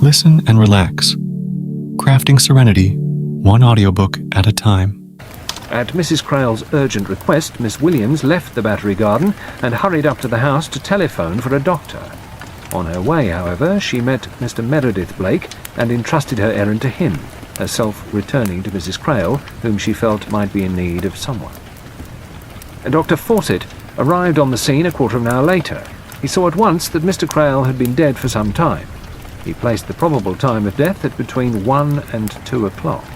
Listen and relax. Crafting serenity, one audiobook at a time. At Mrs. Crale's urgent request, Miss Williams left the Battery Garden and hurried up to the house to telephone for a doctor. On her way, however, she met Mr. Meredith Blake and entrusted her errand to him, herself returning to Mrs. Crale, whom she felt might be in need of someone. Dr. Fawcett arrived on the scene a quarter of an hour later. He saw at once that Mr. Crale had been dead for some time. He placed the probable time of death at between 1 and 2 o'clock.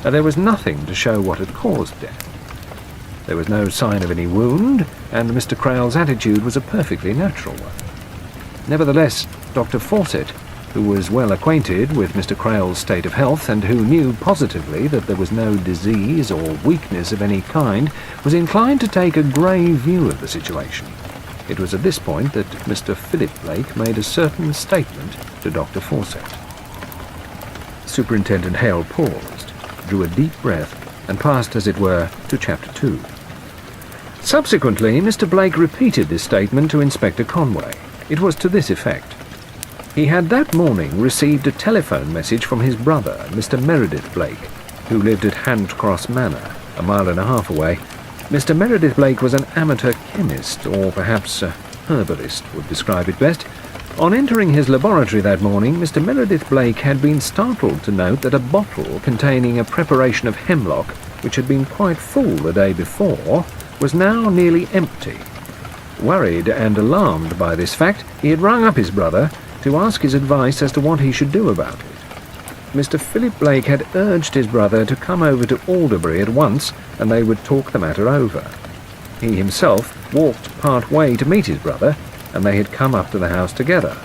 There was nothing to show what had caused death. There was no sign of any wound, and Mr. Crale's attitude was a perfectly natural one. Nevertheless, Dr. Fawcett, who was well acquainted with Mr. Crale's state of health and who knew positively that there was no disease or weakness of any kind, was inclined to take a grave view of the situation. It was at this point that Mr. Philip Blake made a certain statement to Dr. Fawcett. Superintendent Hale paused, drew a deep breath, and passed, as it were, to Chapter 2. Subsequently, Mr. Blake repeated this statement to Inspector Conway. It was to this effect. He had that morning received a telephone message from his brother, Mr. Meredith Blake, who lived at Handcross Manor, a mile and a half away. Mr. Meredith Blake was an amateur chemist, or perhaps a herbalist would describe it best. On entering his laboratory that morning, Mr. Meredith Blake had been startled to note that a bottle containing a preparation of hemlock, which had been quite full the day before, was now nearly empty. Worried and alarmed by this fact, he had rung up his brother to ask his advice as to what he should do about it. Mr. Philip Blake had urged his brother to come over to Alderbury at once, and they would talk the matter over. He himself walked part way to meet his brother, and they had come up to the house together.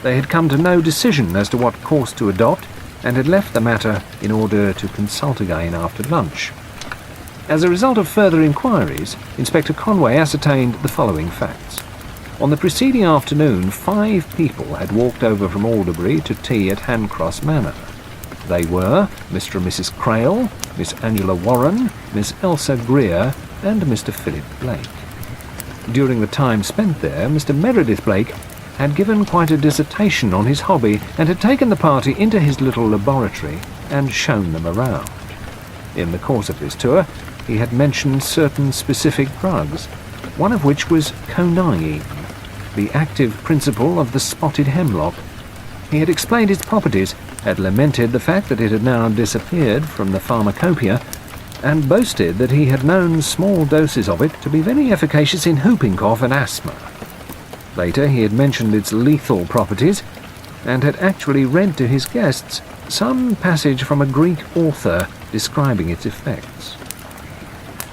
They had come to no decision as to what course to adopt, and had left the matter in order to consult again after lunch. As a result of further inquiries, Inspector Conway ascertained the following facts. On the preceding afternoon, 5 people had walked over from Alderbury to tea at Handcross Manor. They were Mr. and Mrs. Crale, Miss Angela Warren, Miss Elsa Greer, and Mr. Philip Blake. During the time spent there, Mr. Meredith Blake had given quite a dissertation on his hobby and had taken the party into his little laboratory and shown them around. In the course of this tour, he had mentioned certain specific drugs, one of which was conaine, the active principle of the spotted hemlock. He had explained its properties, had lamented the fact that it had now disappeared from the pharmacopoeia, and boasted that he had known small doses of it to be very efficacious in whooping cough and asthma. Later he had mentioned its lethal properties, and had actually read to his guests some passage from a Greek author describing its effects.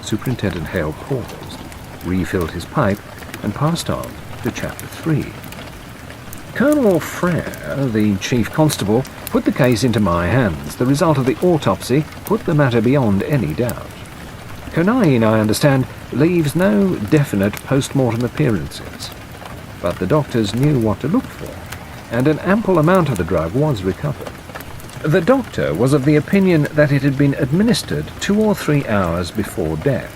Superintendent Hale paused, refilled his pipe, and passed on to Chapter 3. Colonel Frere, the chief constable, put the case into my hands. The result of the autopsy put the matter beyond any doubt. Conaine, I understand, leaves no definite post-mortem appearances, but the doctors knew what to look for, and an ample amount of the drug was recovered. The doctor was of the opinion that it had been administered 2 or 3 hours before death.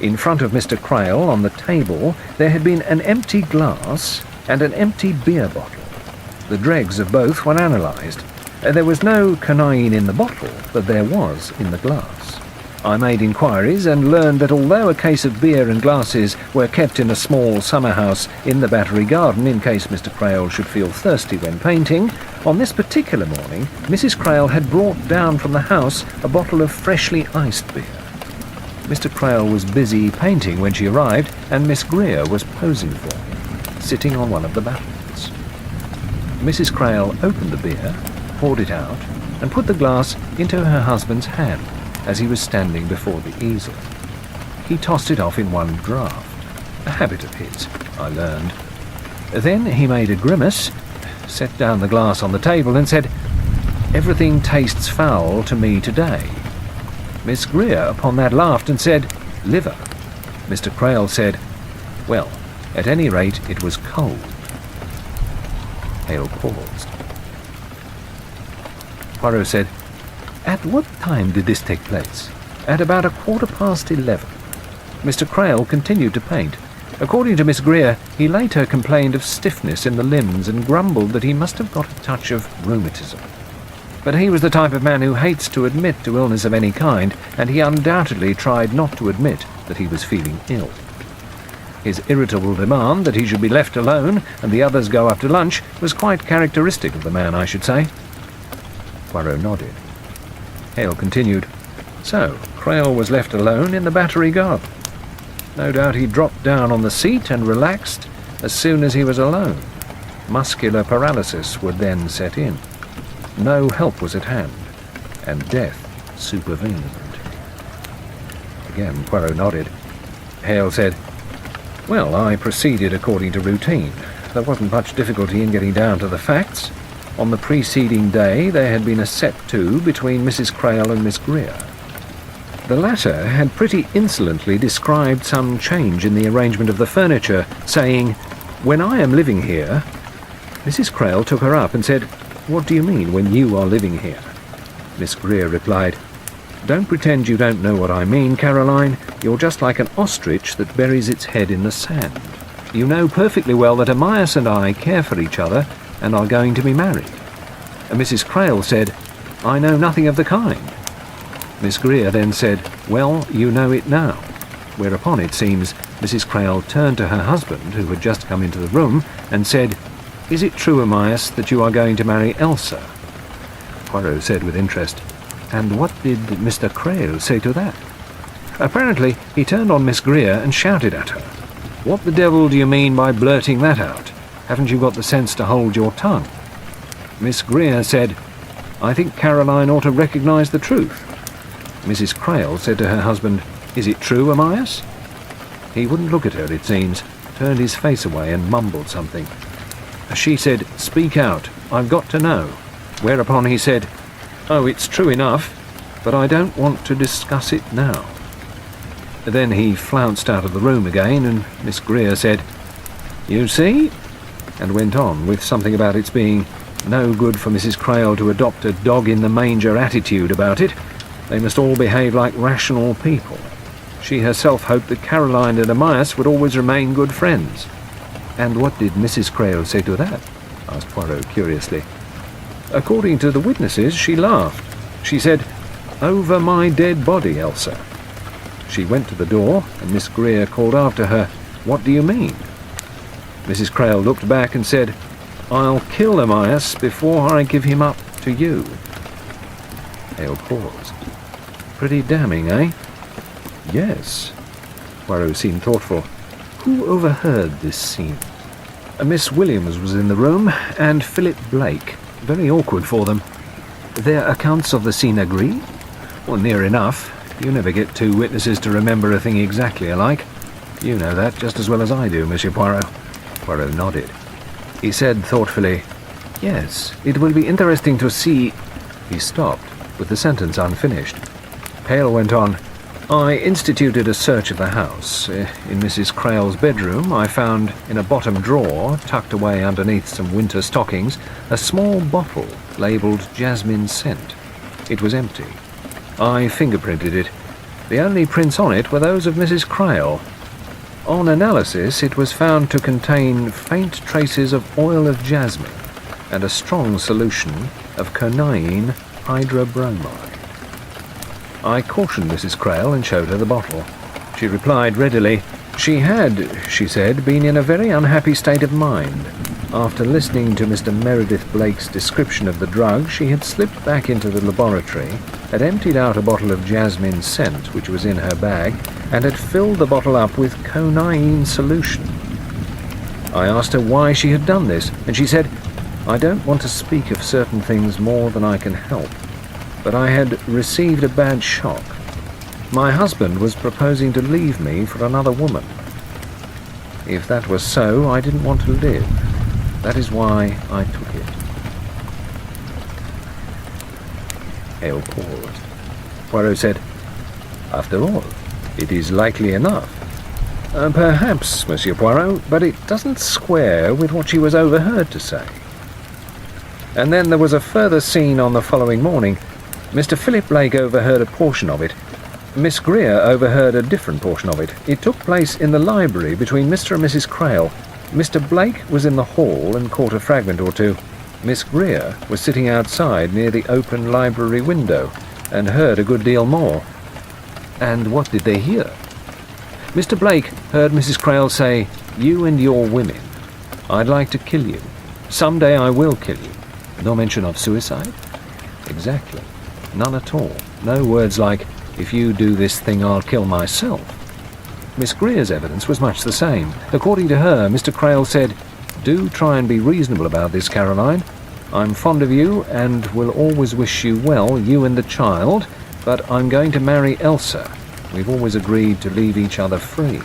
In front of Mr. Crale on the table there had been an empty glass and an empty beer bottle. The dregs of both were analysed. There was no conaine in the bottle, but there was in the glass. I made inquiries and learned that although a case of beer and glasses were kept in a small summer house in the Battery Garden in case Mr. Crale should feel thirsty when painting, on this particular morning Mrs. Crale had brought down from the house a bottle of freshly iced beer. Mr. Crale was busy painting when she arrived, and Miss Greer was posing for him, sitting on one of the battlements. Mrs. Crale opened the beer, poured it out, and put the glass into her husband's hand as he was standing before the easel. He tossed it off in one draught, a habit of his, I learned. Then he made a grimace, set down the glass on the table, and said, "Everything tastes foul to me today." Miss Greer upon that laughed and said, "Liver." Mr. Crale said, "Well, at any rate it was cold." Hale paused. Poirot said, "At what time did this take place?" "At about 11:15. Mr. Crale continued to paint. According to Miss Greer, he later complained of stiffness in the limbs and grumbled that he must have got a touch of rheumatism. But he was the type of man who hates to admit to illness of any kind, and he undoubtedly tried not to admit that he was feeling ill. His irritable demand that he should be left alone and the others go up to lunch was quite characteristic of the man, I should say. Poirot nodded. Hale continued, So, Crail was left alone in the Battery garden. No doubt he dropped down on the seat and relaxed as soon as he was alone. Muscular paralysis would then set in. No help was at hand, and death supervened. Again, Poirot nodded. Hale said, Well, I proceeded according to routine. There wasn't much difficulty in getting down to the facts. On the preceding day, there had been a set-to between Mrs. Crail and Miss Greer. The latter had pretty insolently described some change in the arrangement of the furniture, saying, When I am living here... Mrs. Crail took her up and said, What do you mean, when you are living here? Miss Greer replied, Don't pretend you don't know what I mean, Caroline. You're just like an ostrich that buries its head in the sand. You know perfectly well that Amias and I care for each other and are going to be married. And Mrs. Crail said, I know nothing of the kind. Miss Greer then said, Well, you know it now. Whereupon, it seems, Mrs. Crail turned to her husband, who had just come into the room, and said, Is it true, Amias, that you are going to marry Elsa? Poirot said with interest, And what did Mr. Crail say to that? Apparently, he turned on Miss Greer and shouted at her. What the devil do you mean by blurting that out? Haven't you got the sense to hold your tongue? Miss Greer said, I think Caroline ought to recognize the truth. Mrs. Crail said to her husband, Is it true, Amias? He wouldn't look at her, it seems, turned his face away and mumbled something. She said, Speak out, I've got to know. Whereupon he said, Oh, it's true enough, but I don't want to discuss it now. Then he flounced out of the room again, and Miss Greer said, You see? And went on with something about its being no good for Mrs. Crail to adopt a dog-in-the-manger attitude about it. They must all behave like rational people. She herself hoped that Caroline and Amias would always remain good friends. And what did Mrs. Crail say to that? Asked Poirot curiously. According to the witnesses, she laughed. She said, Over my dead body, Elsa. She went to the door, and Miss Greer called after her, What do you mean? Mrs. Crail looked back and said, I'll kill Amias before I give him up to you. Hale paused. Pretty damning, eh? Yes. Poirot seemed thoughtful. Who overheard this scene? Miss Williams was in the room, and Philip Blake. Very awkward for them. Their accounts of the scene agree? Well, near enough. You never get two witnesses to remember a thing exactly alike. You know that just as well as I do, Monsieur Poirot. Poirot nodded. He said thoughtfully, Yes, it will be interesting to see... He stopped, with the sentence unfinished. Hale went on, I instituted a search of the house. In Mrs. Crail's bedroom, I found, in a bottom drawer, tucked away underneath some winter stockings, a small bottle labelled jasmine scent. It was empty. I fingerprinted it. The only prints on it were those of Mrs. Crail. On analysis, it was found to contain faint traces of oil of jasmine and a strong solution of Conan hydrobromide. I cautioned Mrs. Crail and showed her the bottle. She replied readily. She had, she said, been in a very unhappy state of mind. After listening to Mr. Meredith Blake's description of the drug, she had slipped back into the laboratory, had emptied out a bottle of jasmine scent which was in her bag, and had filled the bottle up with Conan solution. I asked her why she had done this, and she said, I don't want to speak of certain things more than I can help, but I had received a bad shock. My husband was proposing to leave me for another woman. If that was so, I didn't want to live. That is why I took it. Hale paused. Poirot said, After all, it is likely enough. Perhaps, Monsieur Poirot, but it doesn't square with what she was overheard to say. And then there was a further scene on the following morning. Mr. Philip Blake overheard a portion of it. Miss Greer overheard a different portion of it. It took place in the library between Mr. and Mrs. Crail. Mr. Blake was in the hall and caught a fragment or two. Miss Greer was sitting outside near the open library window and heard a good deal more. And what did they hear? Mr. Blake heard Mrs. Crail say, "You and your women. I'd like to kill you. Someday I will kill you." No mention of suicide? Exactly. None at all. No words like, "If you do this thing, I'll kill myself." Miss Greer's evidence was much the same. According to her, Mr. Crail said, "Do try and be reasonable about this, Caroline. I'm fond of you and will always wish you well, you and the child, but I'm going to marry Elsa. We've always agreed to leave each other free."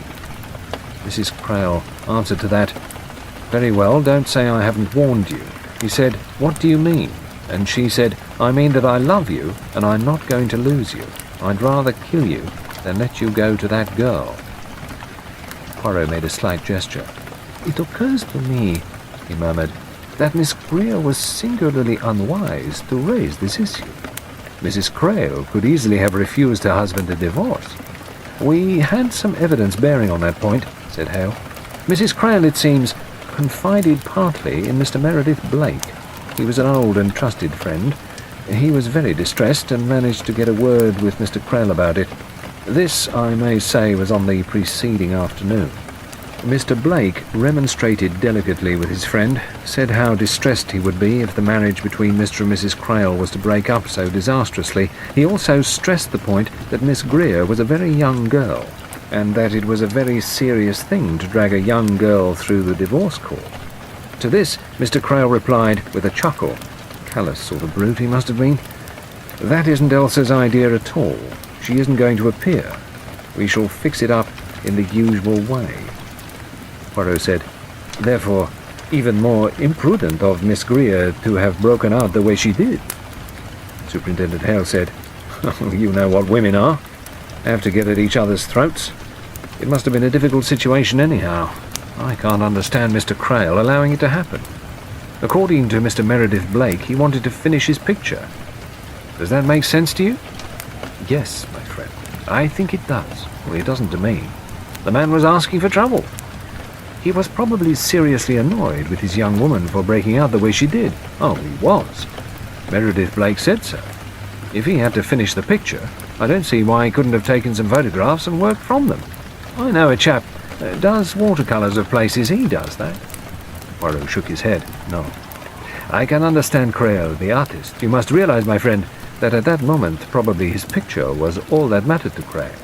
Mrs. Crail answered to that, "Very well, don't say I haven't warned you." He said, "What do you mean?" And she said, "I mean that I love you and I'm not going to lose you. I'd rather kill you than let you go to that girl." Poirot made a slight gesture. "It occurs to me," he murmured, "that Miss Greer was singularly unwise to raise this issue. Mrs. Crail could easily have refused her husband a divorce." "We had some evidence bearing on that point," said Hale. "Mrs. Crail, it seems, confided partly in Mr. Meredith Blake. He was an old and trusted friend. He was very distressed and managed to get a word with Mr. Crail about it. This, I may say, was on the preceding afternoon. Mr. Blake remonstrated delicately with his friend, said how distressed he would be if the marriage between Mr. and Mrs. Crail was to break up so disastrously. He also stressed the point that Miss Greer was a very young girl, and that it was a very serious thing to drag a young girl through the divorce court. To this, Mr. Crail replied with a chuckle. Callous sort of brute he must have been. "That isn't Elsa's idea at all. She isn't going to appear. We shall fix it up in the usual way." Poirot said, "Therefore, even more imprudent of Miss Greer to have broken out the way she did." Superintendent Hale said, "You know what women are. Have to get at each other's throats. It must have been a difficult situation anyhow. I can't understand Mr. Crail allowing it to happen. According to Mr. Meredith Blake, he wanted to finish his picture. Does that make sense to you?" "Yes, my friend, I think it does." "Well, it doesn't to me. The man was asking for trouble. He was probably seriously annoyed with his young woman for breaking out the way she did." "Oh, he was. Meredith Blake said so. If he had to finish the picture, I don't see why he couldn't have taken some photographs and worked from them. I know a chap does watercolours of places. He does that." Poirot shook his head. "No. I can understand Crail, the artist. You must realize, my friend, that at that moment probably his picture was all that mattered to Crail.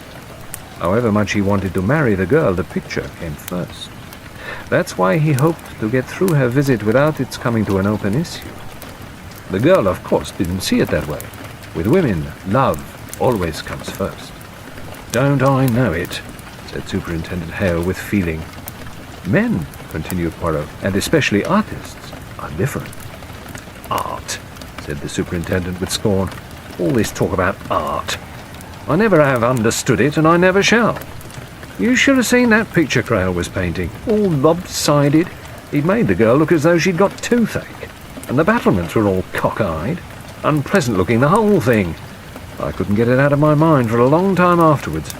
However much he wanted to marry the girl, the picture came first. That's why he hoped to get through her visit without its coming to an open issue. The girl, of course, didn't see it that way. With women, love always comes first." "Don't I know it?" said Superintendent Hale with feeling. "Men," continued Poirot, "and especially artists, are different." "Art," said the superintendent with scorn. "All this talk about art. I never have understood it, and I never shall. You should have seen that picture Crail was painting. All lopsided. He'd made the girl look as though she'd got toothache, and the battlements were all cock-eyed. Unpleasant looking, the whole thing. I couldn't get it out of my mind for a long time afterwards.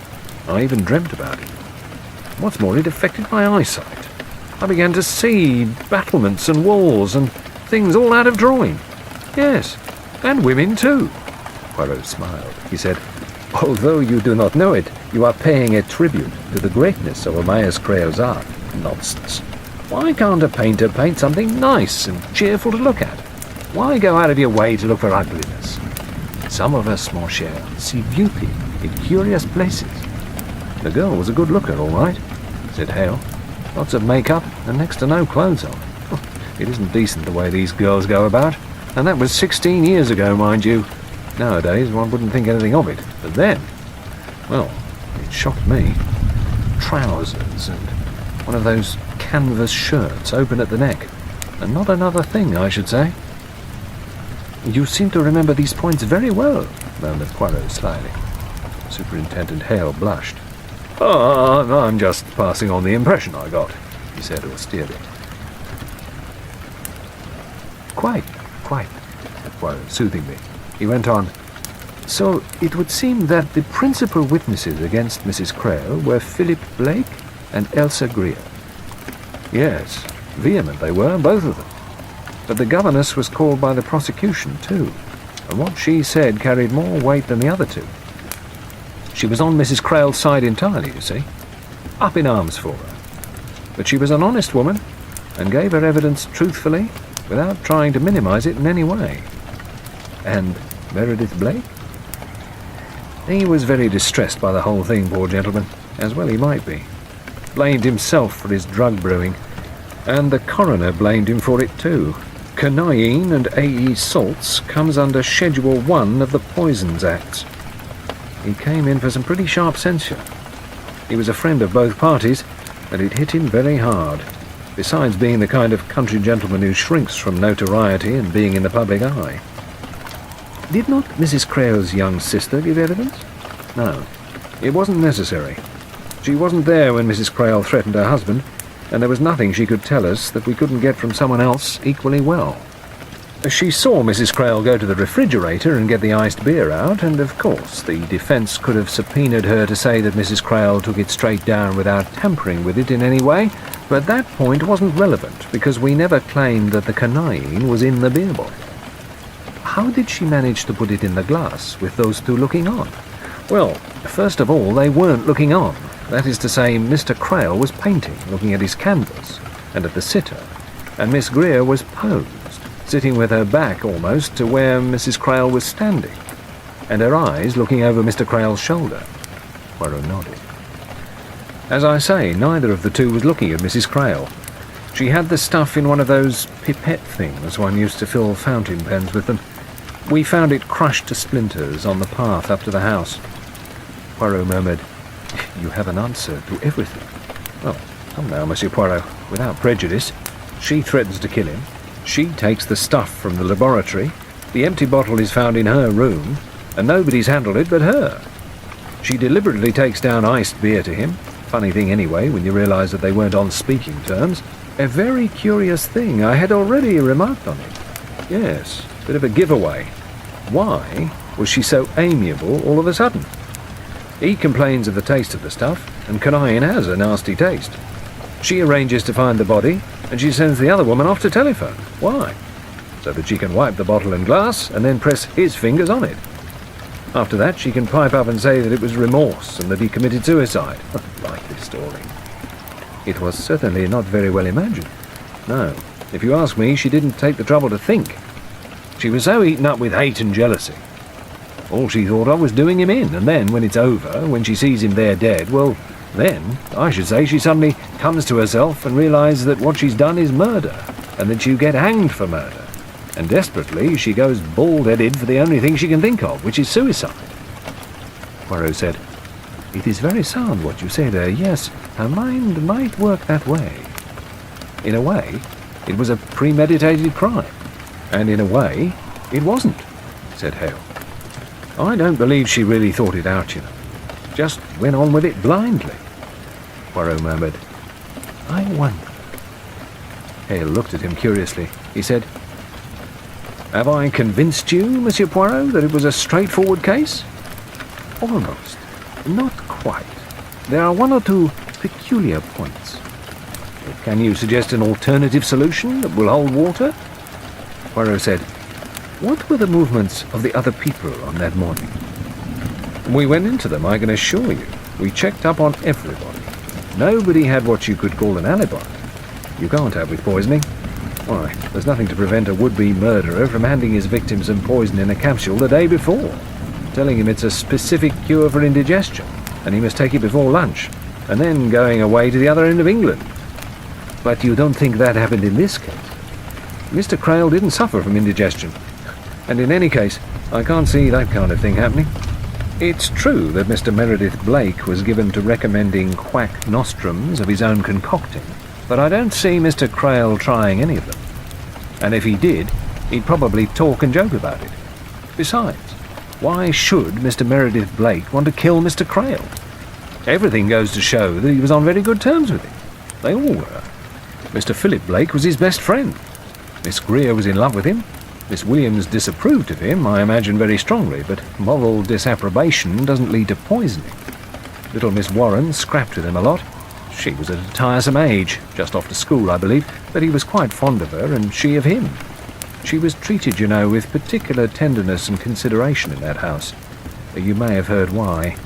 I even dreamt about it. What's more, it affected my eyesight. I began to see battlements and walls and things all out of drawing. Yes, and women too." Poirot smiled. He said, "Although you do not know it, you are paying a tribute to the greatness of Amias Crail's art." "Nonsense. Why can't a painter paint something nice and cheerful to look at? Why go out of your way to look for ugliness? Some of us, mon cher, see beauty in curious places." "The girl was a good looker, all right," said Hale. "Lots of makeup and next to no clothes on. It isn't decent the way these girls go about. And that was 16 years ago, mind you. Nowadays, one wouldn't think anything of it. But then, well, it shocked me. Trousers and one of those canvas shirts open at the neck. And not another thing, I should say." "You seem to remember these points very well," murmured Poirot slyly. Superintendent Hale blushed. "Oh, I'm just passing on the impression I got," he said austerely. Quite, said Poirot soothingly. He went on, So it would seem that the principal witnesses against Mrs. Crail were Philip Blake and Elsa Greer. Yes, vehement they were, both of them. But the governess was called by the prosecution too, and what she said carried more weight than the other two. She was on Mrs. Crail's side entirely, you see, up in arms for her. But she was an honest woman, and gave her evidence truthfully, without trying to minimize it in any way. And Meredith Blake? He was very distressed by the whole thing, poor gentleman, as well he might be. Blamed himself for his drug brewing, and the coroner blamed him for it too. Quinine and AE salts comes under Schedule 1 of the Poisons Acts. He came in for some pretty sharp censure. He was a friend of both parties, and it hit him very hard, besides being the kind of country gentleman who shrinks from notoriety and being in the public eye. Did not Mrs. Crail's young sister give evidence? No, it wasn't necessary. She wasn't there when Mrs. Crail threatened her husband, and there was nothing she could tell us that we couldn't get from someone else equally well. She saw Mrs. Crail go to the refrigerator and get the iced beer out, and of course the defence could have subpoenaed her to say that Mrs. Crail took it straight down without tampering with it in any way, but that point wasn't relevant because we never claimed that the quinine was in the beer bottle. How did she manage to put it in the glass with those two looking on? Well, first of all, they weren't looking on. That is to say, Mr. Crail was painting, looking at his canvas, and at the sitter, and Miss Greer was posed, sitting with her back almost to where Mrs. Crail was standing, and her eyes looking over Mr. Crail's shoulder. Poirot nodded. As I say, neither of the two was looking at Mrs. Crail. She had the stuff in one of those pipette things one used to fill fountain pens with them. We found it crushed to splinters on the path up to the house. Poirot murmured, "You have an answer to everything." "Well, come now, Monsieur Poirot, without prejudice. She threatens to kill him. She takes the stuff from the laboratory. The empty bottle is found in her room, and nobody's handled it but her. She deliberately takes down iced beer to him. Funny thing anyway, when you realise that they weren't on speaking terms. A very curious thing. I had already remarked on it. Yes, bit of a giveaway. Why was she so amiable all of a sudden? He complains of the taste of the stuff, and quinine has a nasty taste. She arranges to find the body, and she sends the other woman off to telephone. Why? So that she can wipe the bottle and glass, and then press his fingers on it. After that, she can pipe up and say that it was remorse, and that he committed suicide. I like this story. It was certainly not very well imagined. No, if you ask me, she didn't take the trouble to think. She was so eaten up with hate and jealousy. All she thought of was doing him in, and then, when it's over, when she sees him there dead, well, then, I should say, she suddenly comes to herself and realises that what she's done is murder, and that she'll get hanged for murder. And desperately, she goes bald-headed for the only thing she can think of, which is suicide. Poirot said, "It is very sound what you say there. Yes, her mind might work that way." In a way, it was a premeditated crime. And in a way, it wasn't, said Hale. I don't believe she really thought it out, you know. Just went on with it blindly. Poirot murmured, "I wonder." Hale looked at him curiously. He said, "Have I convinced you, Monsieur Poirot, that it was a straightforward case?" "Almost. Not quite. There are one or two peculiar points." "Can you suggest an alternative solution that will hold water?" Poirot said, "What were the movements of the other people on that morning?" "We went into them, I can assure you. We checked up on everybody. Nobody had what you could call an alibi. You can't have with poisoning. Why, there's nothing to prevent a would-be murderer from handing his victim some poison in a capsule the day before, telling him it's a specific cure for indigestion, and he must take it before lunch, and then going away to the other end of England. But you don't think that happened in this case? Mr. Crail didn't suffer from indigestion, and in any case, I can't see that kind of thing happening. It's true that Mr. Meredith Blake was given to recommending quack nostrums of his own concocting, but I don't see Mr. Crail trying any of them. And if he did, he'd probably talk and joke about it. Besides, why should Mr. Meredith Blake want to kill Mr. Crail? Everything goes to show that he was on very good terms with him. They all were. Mr. Philip Blake was his best friend. Miss Greer was in love with him, Miss Williams disapproved of him, I imagine very strongly, but moral disapprobation doesn't lead to poisoning. Little Miss Warren scrapped with him a lot. She was at a tiresome age, just off to school, I believe, but he was quite fond of her, and she of him. She was treated, you know, with particular tenderness and consideration in that house. You may have heard why.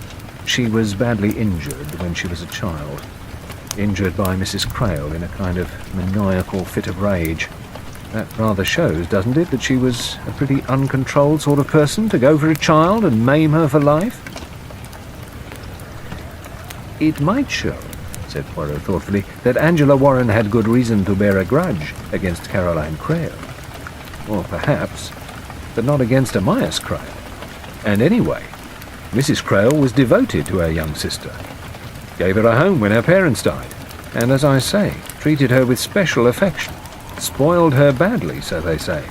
She was badly injured when she was a child. Injured by Mrs. Crail in a kind of maniacal fit of rage. That rather shows, doesn't it, that she was a pretty uncontrolled sort of person to go for a child and maim her for life? It might show, said Poirot thoughtfully, that Angela Warren had good reason to bear a grudge against Caroline Crail. Or perhaps, but not against Amias Crail. And anyway, Mrs. Crail was devoted to her young sister. Gave her a home when her parents died, and as I say, treated her with special affection. Spoiled her badly, so they say.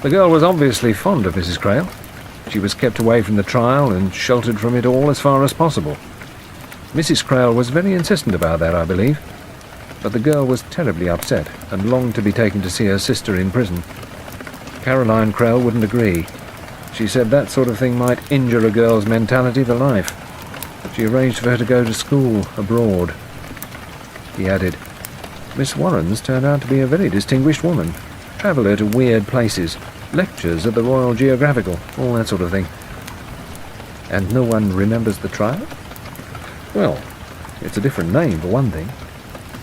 The girl was obviously fond of Mrs. Crail. She was kept away from the trial and sheltered from it all as far as possible. Mrs. Crail was very insistent about that, I believe. But the girl was terribly upset and longed to be taken to see her sister in prison. Caroline Crail wouldn't agree. She said that sort of thing might injure a girl's mentality for life. She arranged for her to go to school abroad. He added, Miss Warren's turned out to be a very distinguished woman. Traveller to weird places, lectures at the Royal Geographical, all that sort of thing. And no one remembers the trial? Well, it's a different name for one thing.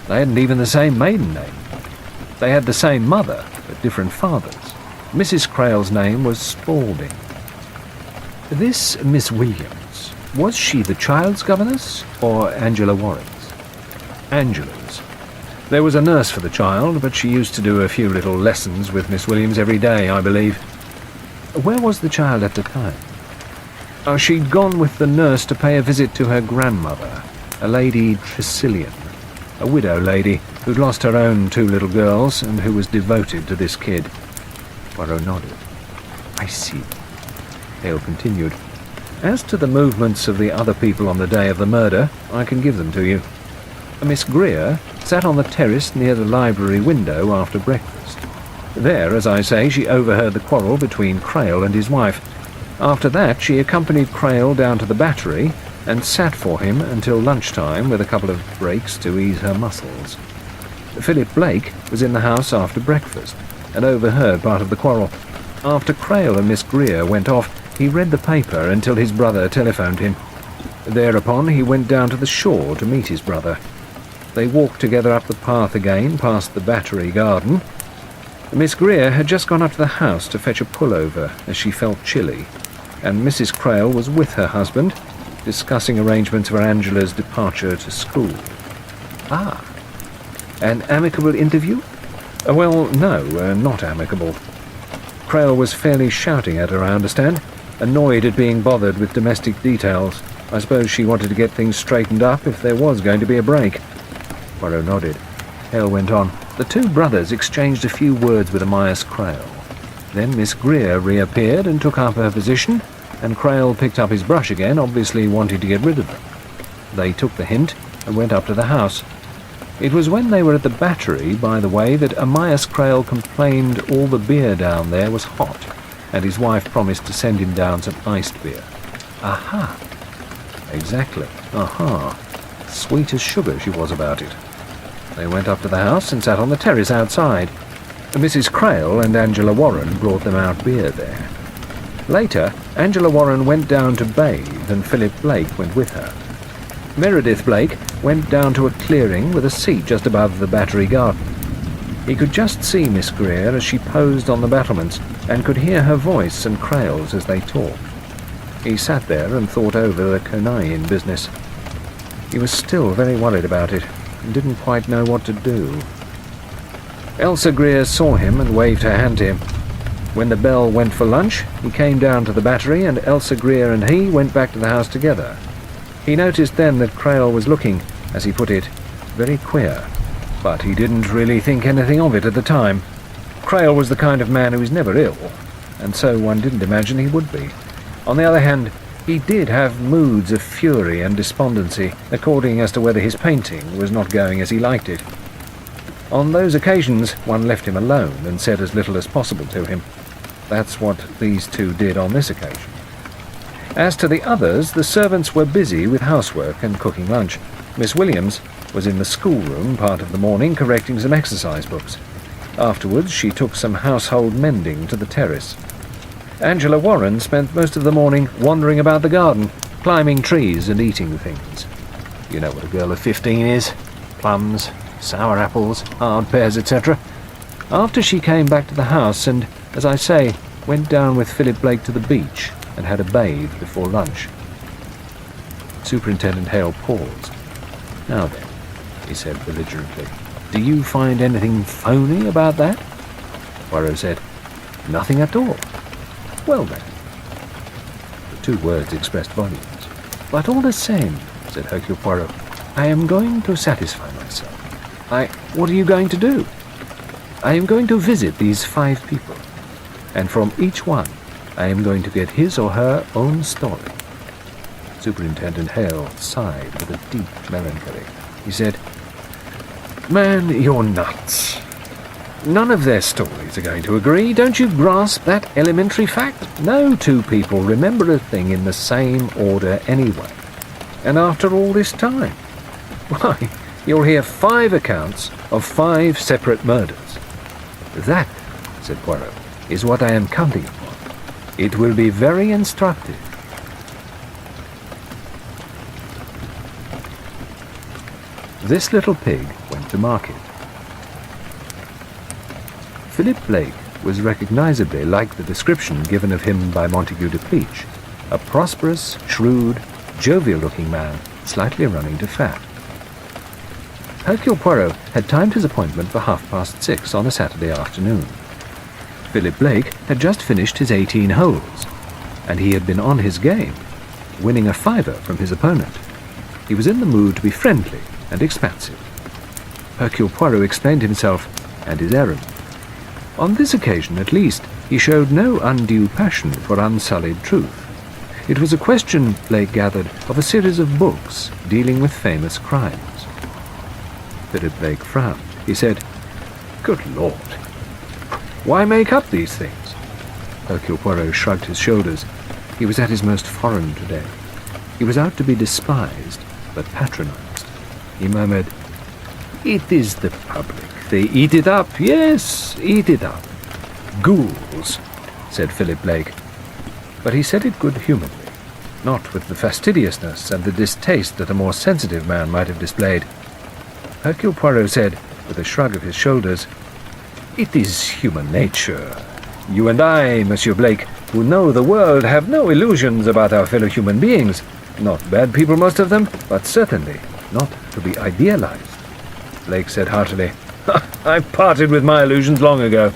They hadn't even the same maiden name. They had the same mother, but different fathers. Mrs. Crail's name was Spalding. This Miss Williams, was she the child's governess or Angela Warren's? Angela's. There was a nurse for the child, but she used to do a few little lessons with Miss Williams every day, I believe. Where was the child at the time? She'd gone with the nurse to pay a visit to her grandmother, a Lady Tressilian, a widow lady who'd lost her own 2 little girls and who was devoted to this kid. Poirot nodded. I see. Hale continued. As to the movements of the other people on the day of the murder, I can give them to you. Miss Greer sat on the terrace near the library window after breakfast. There, as I say, she overheard the quarrel between Crail and his wife. After that, she accompanied Crail down to the Battery and sat for him until lunchtime with a couple of breaks to ease her muscles. Philip Blake was in the house after breakfast and overheard part of the quarrel. After Crail and Miss Greer went off, he read the paper until his brother telephoned him. Thereupon he went down to the shore to meet his brother. They walked together up the path again, past the Battery garden. Miss Greer had just gone up to the house to fetch a pullover, as she felt chilly, and Mrs. Crail was with her husband, discussing arrangements for Angela's departure to school. Ah, an amicable interview? Well, no, not amicable. Crail was fairly shouting at her, I understand, annoyed at being bothered with domestic details. I suppose she wanted to get things straightened up if there was going to be a break. Poirot nodded. Hale went on. The 2 brothers exchanged a few words with Amias Crail. Then Miss Greer reappeared and took up her position, and Crail picked up his brush again, obviously wanting to get rid of them. They took the hint and went up to the house. It was when they were at the Battery, by the way, that Amias Crail complained all the beer down there was hot, and his wife promised to send him down some iced beer. Aha! Exactly. Aha! Sweet as sugar she was about it. They went up to the house and sat on the terrace outside. Mrs. Crail and Angela Warren brought them out beer there. Later, Angela Warren went down to bathe, and Philip Blake went with her. Meredith Blake went down to a clearing with a seat just above the Battery garden. He could just see Miss Greer as she posed on the battlements, and could hear her voice and Crail's as they talked. He sat there and thought over the Conan business. He was still very worried about it, and didn't quite know what to do. Elsa Greer saw him and waved her hand to him. When the bell went for lunch, he came down to the Battery, and Elsa Greer and he went back to the house together. He noticed then that Crail was looking, as he put it, very queer, but he didn't really think anything of it at the time. Crail was the kind of man who was never ill, and so one didn't imagine he would be. On the other hand, he did have moods of fury and despondency, according as to whether his painting was not going as he liked it. On those occasions, one left him alone and said as little as possible to him. That's what these two did on this occasion. As to the others, the servants were busy with housework and cooking lunch. Miss Williams was in the schoolroom part of the morning correcting some exercise books. Afterwards, she took some household mending to the terrace. Angela Warren spent most of the morning wandering about the garden, climbing trees and eating things. You know what a girl of 15 is. Plums, sour apples, hard pears, etc. After she came back to the house and, as I say, went down with Philip Blake to the beach and had a bathe before lunch. Superintendent Hale paused. "Now then," he said belligerently, "do you find anything phony about that?" Poirot said, "Nothing at all." "Well then." The two words expressed volumes. "But all the same," said Hercule Poirot, "I am going to satisfy myself. What are you going to do?" "I am going to visit these 5 people, and from each one I am going to get his or her own story." Superintendent Hale sighed with a deep melancholy. He said, "Man, you're nuts. None of their stories are going to agree. Don't you grasp that elementary fact? No 2 people remember a thing in the same order anyway. And after all this time, why, you'll hear 5 accounts of 5 separate murders." "That," said Poirot, "is what I am counting upon. It will be very instructive." This little pig went to market. Philip Blake was recognizably like the description given of him by Montague de Pleach, a prosperous, shrewd, jovial-looking man, slightly running to fat. Hercule Poirot had timed his appointment for 6:30 on a Saturday afternoon. Philip Blake had just finished his 18 holes, and he had been on his game, winning a $5 from his opponent. He was in the mood to be friendly and expansive. Hercule Poirot explained himself and his errand. On this occasion, at least, he showed no undue passion for unsullied truth. It was a question, Blake gathered, of a series of books dealing with famous crimes. Philip Blake frowned. He said, "Good Lord, why make up these things?" Hercule Poirot shrugged his shoulders. He was at his most foreign today. He was out to be despised, but patronized. He murmured, "It is the public. They eat it up. Yes, eat it up." "Ghouls," said Philip Blake. But he said it good-humoredly, not with the fastidiousness and the distaste that a more sensitive man might have displayed. Hercule Poirot said, with a shrug of his shoulders, "It is human nature. You and I, Monsieur Blake, who know the world, have no illusions about our fellow human beings. Not bad people, most of them, but certainly not to be idealized." Blake said heartily, "I parted with my illusions long ago."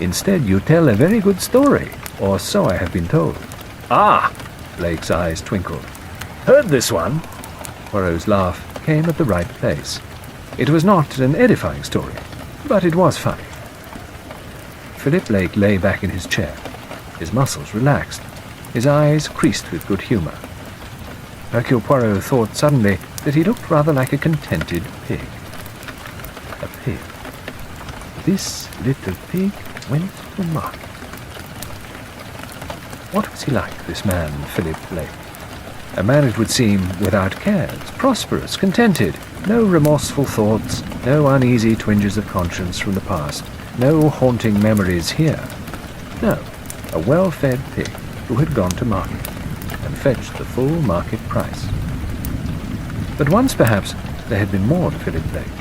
"Instead, you tell a very good story, or so I have been told." "Ah!" Blake's eyes twinkled. "Heard this one?" Poirot's laugh came at the right place. It was not an edifying story, but it was funny. Philip Blake lay back in his chair. His muscles relaxed. His eyes creased with good humor. Hercule Poirot thought suddenly that he looked rather like a contented pig. A pig. This little pig went to market. What was he like, this man, Philip Blake? A man, it would seem, without cares, prosperous, contented, no remorseful thoughts, no uneasy twinges of conscience from the past, no haunting memories here. No, a well-fed pig who had gone to market and fetched the full market price. But once, perhaps, there had been more to Philip Blake.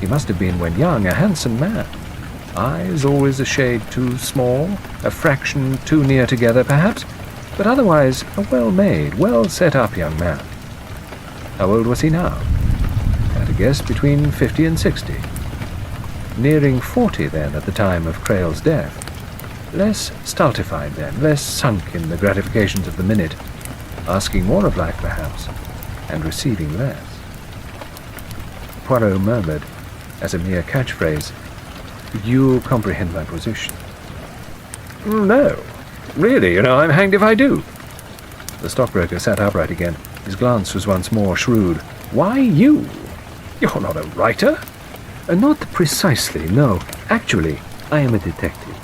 He must have been, when young, a handsome man. Eyes always a shade too small, a fraction too near together, perhaps, but otherwise a well-made, well-set-up young man. How old was he now? At a guess, between 50 and 60. Nearing 40, then, at the time of Creel's death. Less stultified, then, less sunk in the gratifications of the minute, asking more of life, perhaps, and receiving less. Poirot murmured, as a mere catchphrase, "You comprehend my position." "No. Really, I'm hanged if I do." The stockbroker sat upright again. His glance was once more shrewd. "Why you? You're not a writer." "Not precisely, no. Actually, I am a detective."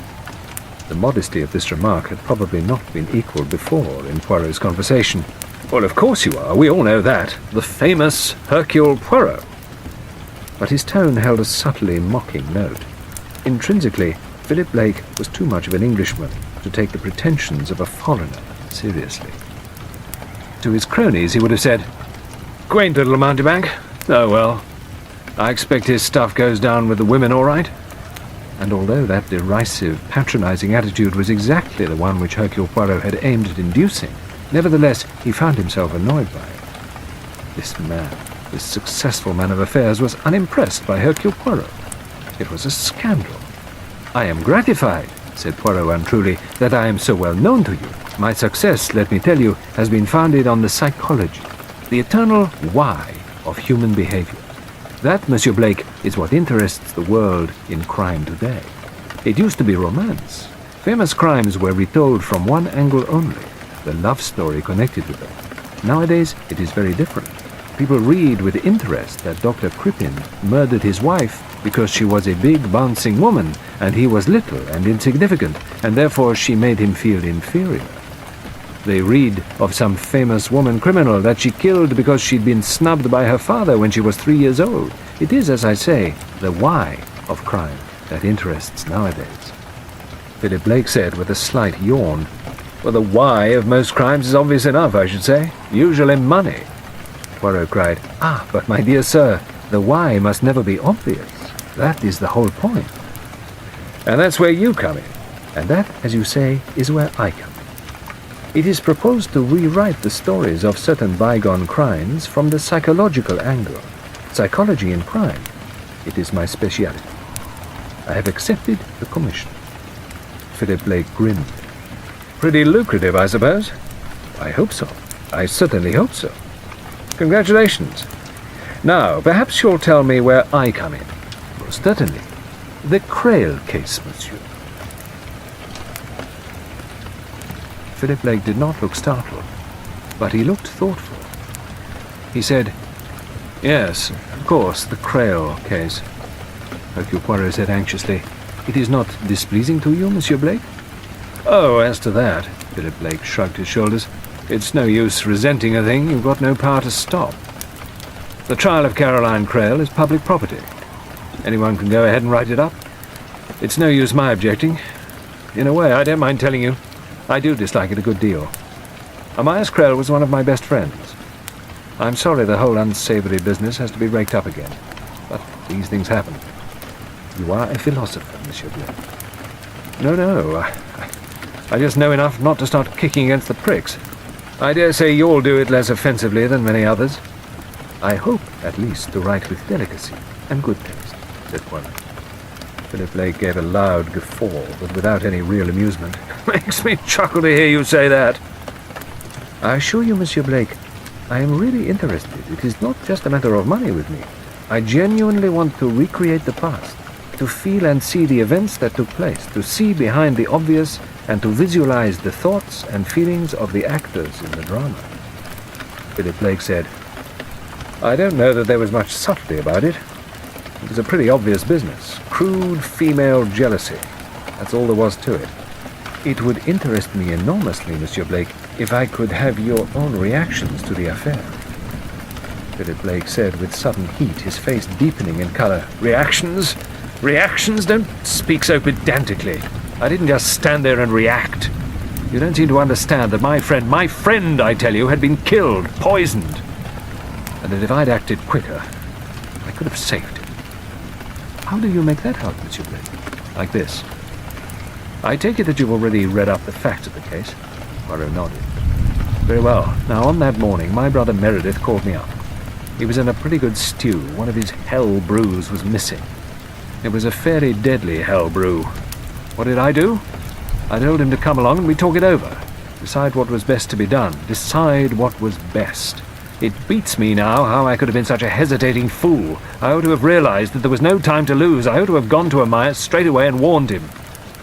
The modesty of this remark had probably not been equalled before in Poirot's conversation. "Well, of course you are. We all know that. The famous Hercule Poirot." But his tone held a subtly mocking note. Intrinsically, Philip Blake was too much of an Englishman to take the pretensions of a foreigner seriously. To his cronies he would have said, "Quaint little mountebank. Oh well, I expect his stuff goes down with the women all right." And although that derisive, patronizing attitude was exactly the one which Hercule Poirot had aimed at inducing, nevertheless he found himself annoyed by it. This man, this successful man of affairs, was unimpressed by Hercule Poirot. It was a scandal. "I am gratified," said Poirot untruly, "that I am so well known to you. My success, let me tell you, has been founded on the psychology, the eternal why of human behavior. That, Monsieur Blake, is what interests the world in crime today. It used to be romance. Famous crimes were retold from one angle only, the love story connected with them. Nowadays, it is very different. People read with interest that Dr. Crippen murdered his wife because she was a big, bouncing woman, and he was little and insignificant, and therefore she made him feel inferior. They read of some famous woman criminal that she killed because she'd been snubbed by her father when she was 3 years old. It is, as I say, the why of crime that interests nowadays." Philip Blake said with a slight yawn, "Well, the why of most crimes is obvious enough, I should say. Usually money." Poirot cried, "Ah, but my dear sir, the why must never be obvious. That is the whole point." "And that's where you come in." "And that, as you say, is where I come in. It is proposed to rewrite the stories of certain bygone crimes from the psychological angle. Psychology in crime. It is my speciality. I have accepted the commission." Philip Blake grinned. "Pretty lucrative, I suppose?" "I hope so. I certainly hope so." "Congratulations. Now, perhaps you'll tell me where I come in." "Most certainly. The Crail case, monsieur." Philip Blake did not look startled, but he looked thoughtful. He said, "Yes, of course, the Crail case." Hercule Poirot said anxiously, "It is not displeasing to you, Monsieur Blake?" "Oh, as to that," Philip Blake shrugged his shoulders, "it's no use resenting a thing you've got no power to stop. The trial of Caroline Crail is public property. Anyone can go ahead and write it up. It's no use my objecting. In a way, I don't mind telling you, I do dislike it a good deal. Amias Crail was one of my best friends. I'm sorry the whole unsavory business has to be raked up again, but these things happen. You are a philosopher, Monsieur Blake." No, I just know enough not to start kicking against the pricks. I dare say you'll do it less offensively than many others." "I hope, at least, to write with delicacy and good taste," said Poirot. Philip Blake gave a loud guffaw, but without any real amusement. "Makes me chuckle to hear you say that." "I assure you, Monsieur Blake, I am really interested. It is not just a matter of money with me. I genuinely want to recreate the past, to feel and see the events that took place, to see behind the obvious, and to visualize the thoughts and feelings of the actors in the drama." Philip Blake said, "I don't know that there was much subtlety about it. It was a pretty obvious business. Crude female jealousy. That's all there was to it. It would interest me enormously, Monsieur Blake, if I could have your own reactions to the affair." Philip Blake said with sudden heat, his face deepening in color, "Reactions? Reactions? Don't speak so pedantically. I didn't just stand there and react. You don't seem to understand that my friend, I tell you, had been killed, poisoned, and that if I'd acted quicker, I could have saved him." "How do you make that out, Monsieur Blake?" "Like this. I take it that you've already read up the facts of the case?" Poirot nodded. "Very well. Now, on that morning, my brother Meredith called me up. He was in a pretty good stew. One of his hell brews was missing. It was a fairly deadly hell brew. What did I do? I told him to come along and we'd talk it over. Decide what was best to be done. Decide what was best. It beats me now how I could have been such a hesitating fool. I ought to have realized that there was no time to lose. I ought to have gone to Amias straight away and warned him.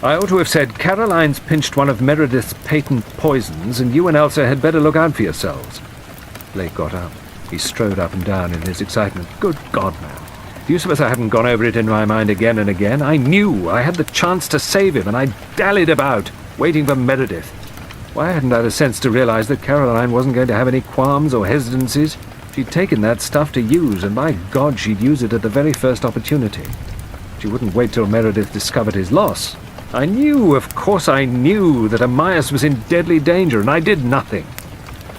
I ought to have said, Caroline's pinched one of Meredith's patent poisons, and you and Elsa had better look out for yourselves." Blake got up. He strode up and down in his excitement. "Good God, man. Do you suppose I hadn't gone over it in my mind again and again? I knew I had the chance to save him, and I dallied about, waiting for Meredith. Why hadn't I the sense to realize that Caroline wasn't going to have any qualms or hesitancies? She'd taken that stuff to use, and by God, she'd use it at the very first opportunity. She wouldn't wait till Meredith discovered his loss. I knew, of course I knew, that Amias was in deadly danger, and I did nothing.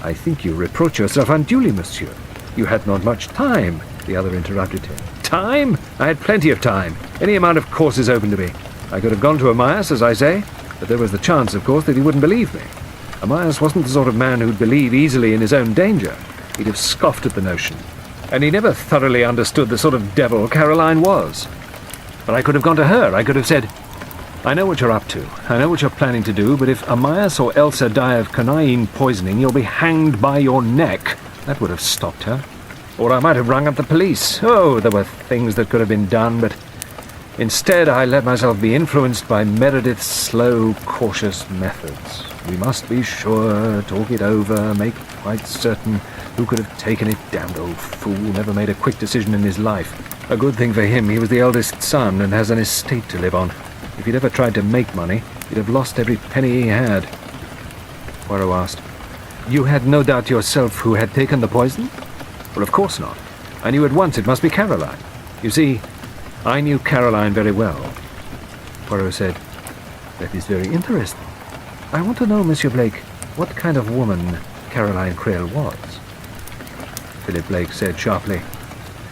I think you reproach yourself unduly, monsieur. You had not much time, the other interrupted him. Time? I had plenty of time. Any amount of courses open to me. I could have gone to Amias, as I say, but there was the chance, of course, that he wouldn't believe me. Amias wasn't the sort of man who'd believe easily in his own danger. He'd have scoffed at the notion. And he never thoroughly understood the sort of devil Caroline was. But I could have gone to her. I could have said, I know what you're up to. I know what you're planning to do, but if Amias or Elsa die of quinine poisoning, you'll be hanged by your neck. That would have stopped her. Or I might have rung up the police. Oh, there were things that could have been done, but instead I let myself be influenced by Meredith's slow, cautious methods. We must be sure, talk it over, make quite certain. Who could have taken it? Damned old fool, never made a quick decision in his life. A good thing for him, he was the eldest son and has an estate to live on. If he'd ever tried to make money, he'd have lost every penny he had. Poirot asked, You had no doubt yourself who had taken the poison? Well, of course not. I knew at once it must be Caroline. You see, I knew Caroline very well. Poirot said, That is very interesting. I want to know, Monsieur Blake, what kind of woman Caroline Creel was. Philip Blake said sharply,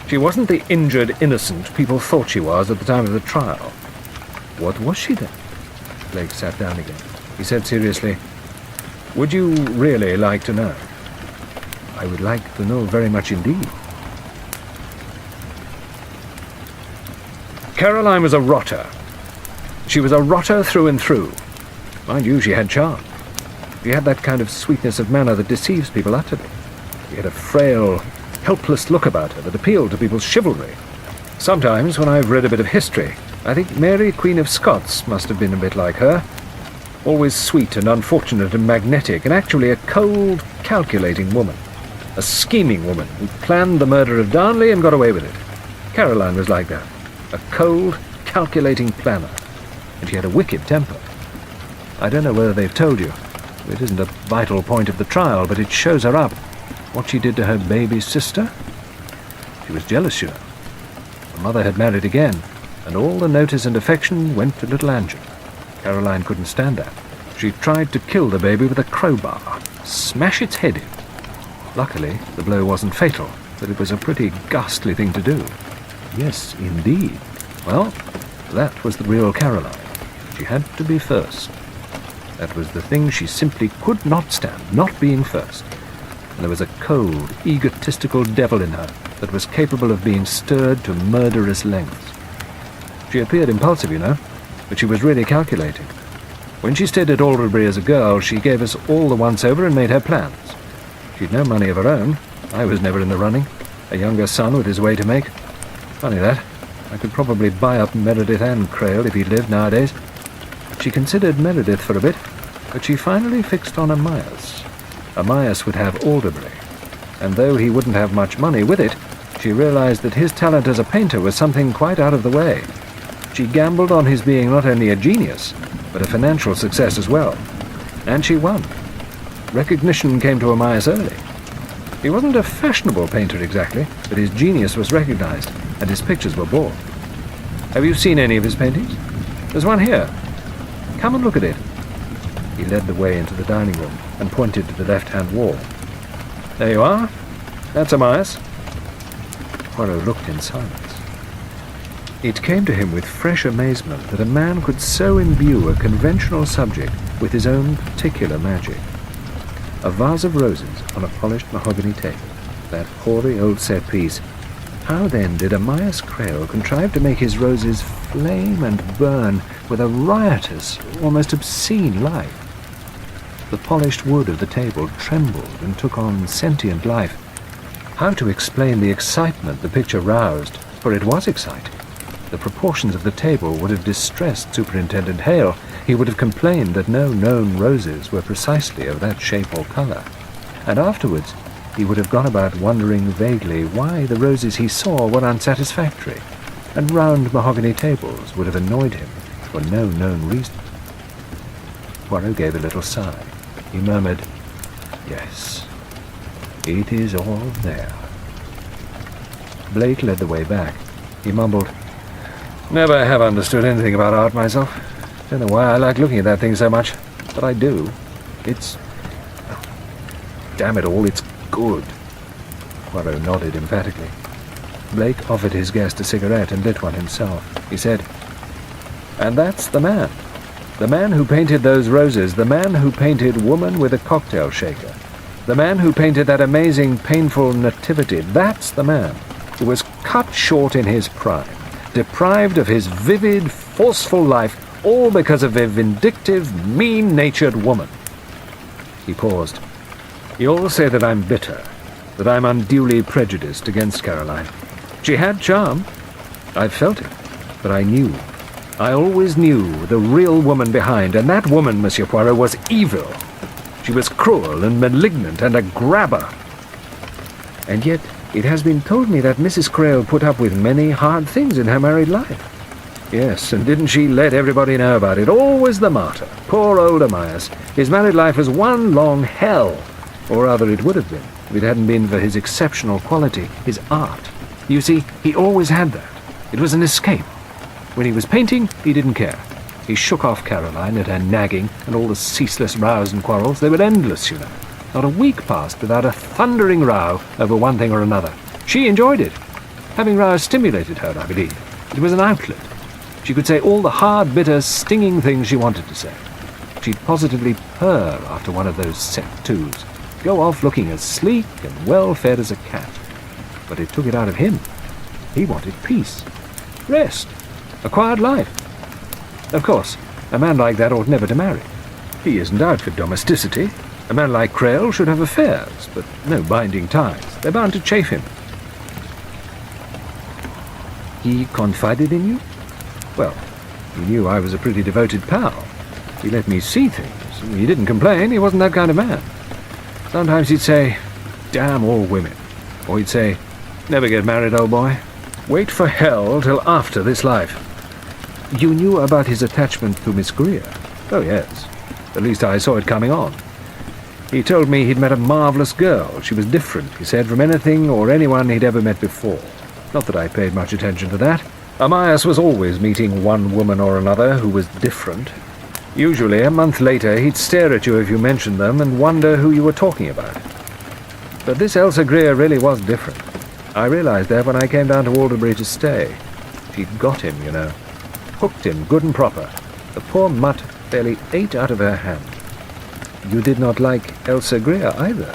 She wasn't the injured innocent people thought she was at the time of the trial. What was she then? Blake sat down again. He said seriously, Would you really like to know? I would like to know very much indeed. Caroline was a rotter. She was a rotter through and through. Mind you, she had charm. She had that kind of sweetness of manner that deceives people utterly. She had a frail, helpless look about her that appealed to people's chivalry. Sometimes, when I've read a bit of history, I think Mary, Queen of Scots, must have been a bit like her. Always sweet and unfortunate and magnetic, and actually a cold, calculating woman. A scheming woman who planned the murder of Darnley and got away with it. Caroline was like that. A cold, calculating planner. And she had a wicked temper. I don't know whether they've told you. It isn't a vital point of the trial, but it shows her up. What she did to her baby sister? She was jealous, you know. Her mother had married again, and all the notice and affection went to little Angela. Caroline couldn't stand that. She tried to kill the baby with a crowbar, smash its head in. Luckily, the blow wasn't fatal, but it was a pretty ghastly thing to do. Yes, indeed. Well, that was the real Caroline. She had to be first. That was the thing she simply could not stand, not being first. And there was a cold, egotistical devil in her that was capable of being stirred to murderous lengths. She appeared impulsive, you know, but she was really calculating. When she stayed at Alderbury as a girl, she gave us all the once-over and made her plans. She'd no money of her own. I was never in the running. A younger son with his way to make. Funny that. I could probably buy up Meredith and Creel if he'd lived nowadays. She considered Meredith for a bit, but she finally fixed on Amias. Amias would have Alderbury, and though he wouldn't have much money with it, she realized that his talent as a painter was something quite out of the way. She gambled on his being not only a genius, but a financial success as well. And she won. Recognition came to Amias early. He wasn't a fashionable painter exactly, but his genius was recognized, and his pictures were bought. Have you seen any of his paintings? There's one here. Come and look at it. He led the way into the dining room and pointed to the left-hand wall. There you are. That's Amias. Poirot looked in silence. It came to him with fresh amazement that a man could so imbue a conventional subject with his own particular magic. A vase of roses on a polished mahogany table, that hoary old set-piece. How then did Amias Creel contrive to make his roses flame and burn with a riotous, almost obscene life? The polished wood of the table trembled and took on sentient life. How to explain the excitement the picture roused, for it was exciting. The proportions of the table would have distressed Superintendent Hale. He would have complained that no known roses were precisely of that shape or color. And afterwards, he would have gone about wondering vaguely why the roses he saw were unsatisfactory, and round mahogany tables would have annoyed him for no known reason. Poirot gave a little sigh. He murmured, "Yes, it is all there." Blake led the way back. He mumbled, "Never have understood anything about art myself. Don't know why I like looking at that thing so much, but I do. It's... damn it all, it's good." Poirot nodded emphatically. Blake offered his guest a cigarette and lit one himself. He said, "And that's the man. The man who painted those roses, the man who painted Woman with a Cocktail Shaker, the man who painted that amazing, painful nativity, that's the man who was cut short in his prime, deprived of his vivid, forceful life, all because of a vindictive, mean-natured woman." He paused. "You all say that I'm bitter, that I'm unduly prejudiced against Caroline. She had charm. I felt it, but I knew. I always knew the real woman behind, and that woman, Monsieur Poirot, was evil. She was cruel and malignant and a grabber. And yet it has been told me that Mrs. Crail put up with many hard things in her married life. Yes, and didn't she let everybody know about it? Always the martyr. Poor old Amias. His married life was one long hell. Or rather it would have been, if it hadn't been for his exceptional quality, his art. You see, he always had that. It was an escape. When he was painting, he didn't care. He shook off Caroline at her nagging and all the ceaseless rows and quarrels. They were endless, you know. Not a week passed without a thundering row over one thing or another. She enjoyed it. Having rows stimulated her, I believe. It was an outlet. She could say all the hard, bitter, stinging things she wanted to say. She'd positively purr after one of those set twos, go off looking as sleek and well-fed as a cat. But it took it out of him. He wanted peace, rest, a quiet life. Of course, a man like that ought never to marry. He isn't out for domesticity. A man like Crail should have affairs, but no binding ties. They're bound to chafe him." "He confided in you?" "Well, he knew I was a pretty devoted pal. He let me see things. He didn't complain. He wasn't that kind of man. Sometimes he'd say, 'Damn all women.' Or he'd say, 'Never get married, old boy. Wait for hell till after this life.'" "You knew about his attachment to Miss Greer?" "Oh, yes. At least I saw it coming on. He told me he'd met a marvelous girl. She was different, he said, from anything or anyone he'd ever met before. Not that I paid much attention to that. Amias was always meeting one woman or another who was different. Usually, a month later, he'd stare at you if you mentioned them and wonder who you were talking about. But this Elsa Greer really was different. I realized that when I came down to Alderbury to stay. She'd got him, you know. Hooked him good and proper. The poor mutt fairly ate out of her hand." "You did not like Elsa Greer either?"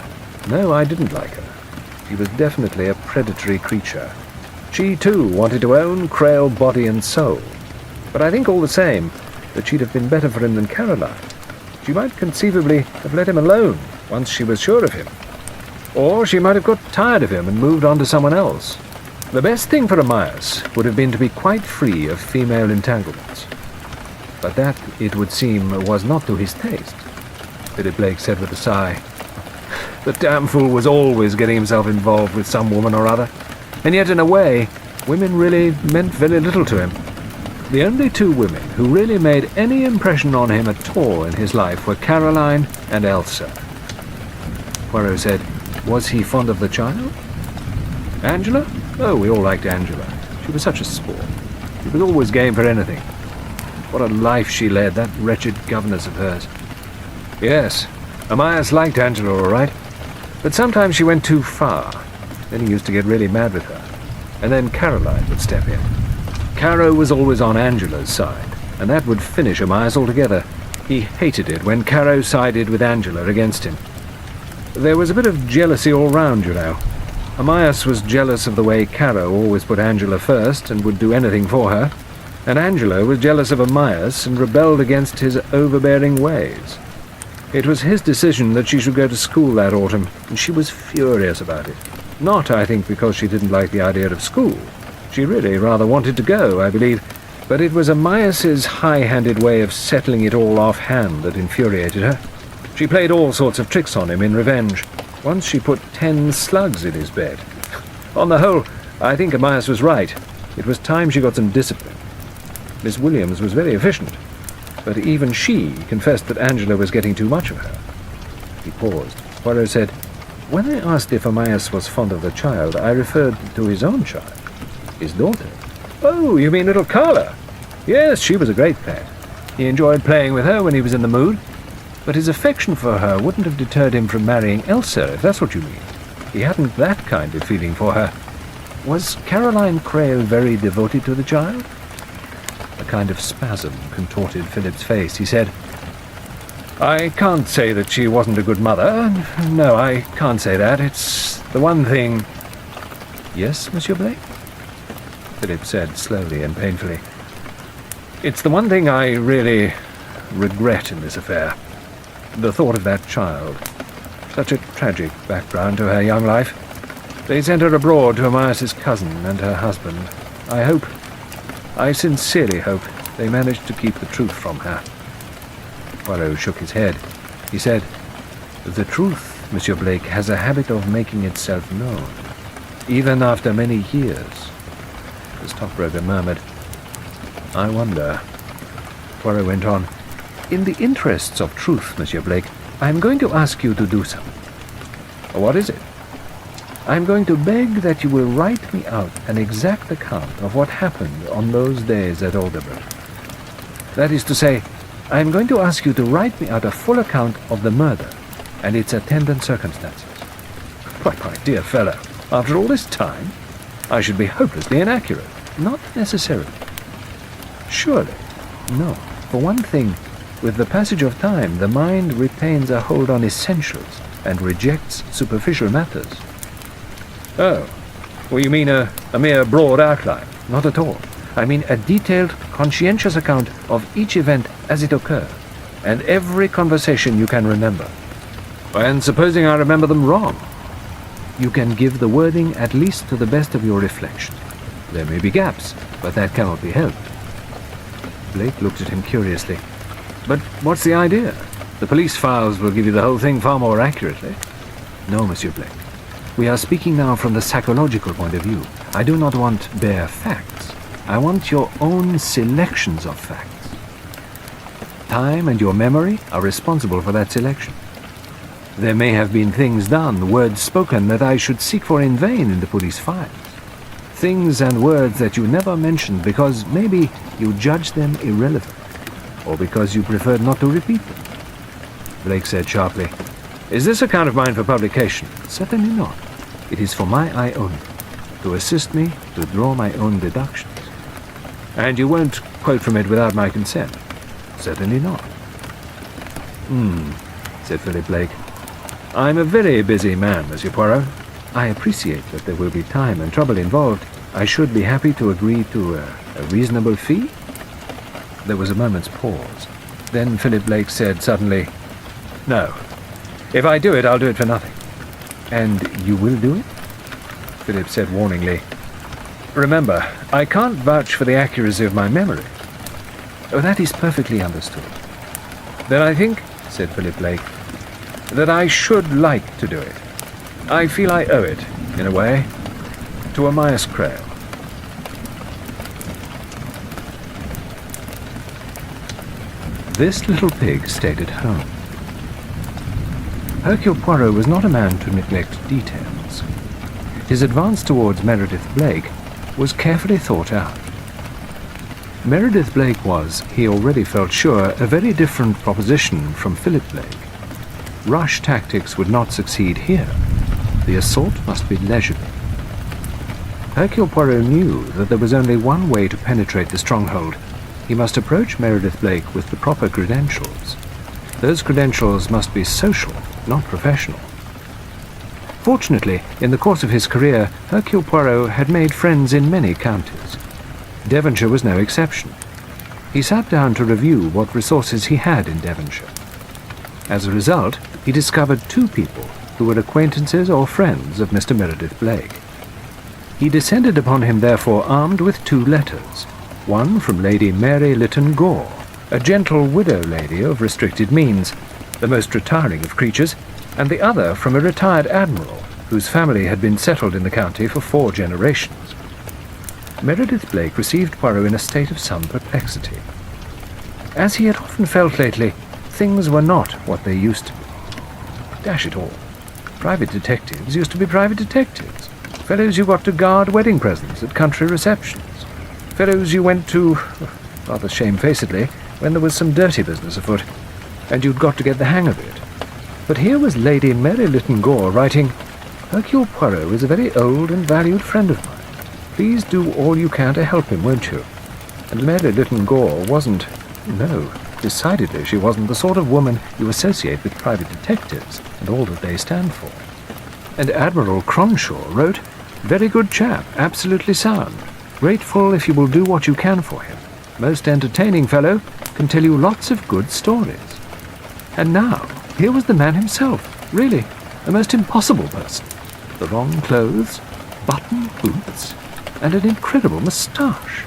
"No, I didn't like her. She was definitely a predatory creature. She, too, wanted to own Crail body and soul. But I think all the same that she'd have been better for him than Caroline. She might conceivably have let him alone once she was sure of him. Or she might have got tired of him and moved on to someone else. The best thing for Amias would have been to be quite free of female entanglements. But that, it would seem, was not to his taste," Philip Blake said with a sigh. "The damn fool was always getting himself involved with some woman or other. And yet, in a way, women really meant very little to him. The only two women who really made any impression on him at all in his life were Caroline and Elsa." Poirot said, "Was he fond of the child?" "Angela? Oh, we all liked Angela. She was such a sport. She was always game for anything. What a life she led, that wretched governess of hers. Yes, Amias liked Angela all right, but sometimes she went too far. Then he used to get really mad with her. And then Caroline would step in. Caro was always on Angela's side, and that would finish Amias altogether. He hated it when Caro sided with Angela against him. There was a bit of jealousy all round, you know. Amias was jealous of the way Caro always put Angela first and would do anything for her, and Angela was jealous of Amias and rebelled against his overbearing ways. It was his decision that she should go to school that autumn, and she was furious about it. Not, I think, because she didn't like the idea of school. She really rather wanted to go, I believe, but it was Amias's high-handed way of settling it all offhand that infuriated her. She played all sorts of tricks on him in revenge. Once she put 10 slugs in his bed. On the whole, I think Amias was right. It was time she got some discipline. Miss Williams was very efficient, but even she confessed that Angela was getting too much of her. He paused. Poirot said, "When I asked if Amias was fond of the child, I referred to his own child, his daughter." "Oh, you mean little Carla?" "Yes, she was a great pet. He enjoyed playing with her when he was in the mood, but his affection for her wouldn't have deterred him from marrying Elsa, if that's what you mean. He hadn't that kind of feeling for her. Was Caroline Crail very devoted to the child?" A kind of spasm contorted Philip's face. He said, "I can't say that she wasn't a good mother. No, I can't say that. It's the one thing—" "Yes, Monsieur Blake?" Philip said slowly and painfully. "It's the one thing I really regret in this affair. The thought of that child. Such a tragic background to her young life. They sent her abroad to Amias's cousin and her husband. I sincerely hope they managed to keep the truth from her." Poirot shook his head. He said, "The truth, Monsieur Blake, has a habit of making itself known, even after many years." The stockbroker murmured, "I wonder." Poirot went on, "In the interests of truth, Monsieur Blake, I am going to ask you to do something." "What is it?" "I am going to beg that you will write me out an exact account of what happened on those days at Audiobook. That is to say, I am going to ask you to write me out a full account of the murder and its attendant circumstances." "Why, my dear fellow, after all this time, I should be hopelessly inaccurate." "Not necessarily." "Surely." "No. For one thing, with the passage of time, the mind retains a hold on essentials and rejects superficial matters." "Oh, well, you mean a mere broad outline?" "Not at all. I mean a detailed, conscientious account of each event as it occurred, and every conversation you can remember." "And supposing I remember them wrong?" "You can give the wording at least to the best of your reflection. There may be gaps, but that cannot be helped." Blake looked at him curiously. "But what's the idea? The police files will give you the whole thing far more accurately." "No, Monsieur Blake. We are speaking now from the psychological point of view. I do not want bare facts. I want your own selections of facts. Time and your memory are responsible for that selection. There may have been things done, words spoken, that I should seek for in vain in the police files. Things and words that you never mentioned because maybe you judged them irrelevant, or because you preferred not to repeat them." Blake said sharply, "Is this account of mine for publication?" "Certainly not. It is for my eye only, to assist me to draw my own deductions." "And you won't quote from it without my consent?" "Certainly not." Said Philip Blake. "I'm a very busy man, Monsieur Poirot. I appreciate that there will be time and trouble involved. I should be happy to agree to a reasonable fee." There was a moment's pause. Then Philip Blake said suddenly, "No. If I do it, I'll do it for nothing." "And you will do it?" Philip said warningly, "Remember, I can't vouch for the accuracy of my memory." "Oh, that is perfectly understood." "Then I think," said Philip Blake, "that I should like to do it. I feel I owe it, in a way, to Amias Crail." This little pig stayed at home. Hercule Poirot was not a man to neglect details. His advance towards Meredith Blake was carefully thought out. Meredith Blake was, he already felt sure, a very different proposition from Philip Blake. Rush tactics would not succeed here. The assault must be leisurely. Hercule Poirot knew that there was only one way to penetrate the stronghold. He must approach Meredith Blake with the proper credentials. Those credentials must be social, not professional. Fortunately, in the course of his career, Hercule Poirot had made friends in many counties. Devonshire was no exception. He sat down to review what resources he had in Devonshire. As a result, he discovered two people who were acquaintances or friends of Mr. Meredith Blake. He descended upon him therefore armed with two letters, one from Lady Mary Lytton Gore, a gentle widow lady of restricted means, the most retiring of creatures, and the other from a retired admiral whose family had been settled in the county for 4 generations. Meredith Blake received Poirot in a state of some perplexity. As he had often felt lately, things were not what they used to be. Dash it all. Private detectives used to be private detectives. Fellows you got to guard wedding presents at country receptions. Fellows you went to, rather shamefacedly, when there was some dirty business afoot, and you'd got to get the hang of it. But here was Lady Mary Lytton Gore writing, "Hercule Poirot is a very old and valued friend of mine. Please do all you can to help him, won't you?" And Mary Lytton Gore wasn't, no, decidedly she wasn't the sort of woman you associate with private detectives and all that they stand for. And Admiral Cronshaw wrote, "Very good chap, absolutely sound. Grateful if you will do what you can for him. Most entertaining fellow, can tell you lots of good stories." And now, here was the man himself, really, a most impossible person. The wrong clothes, button boots, and an incredible moustache.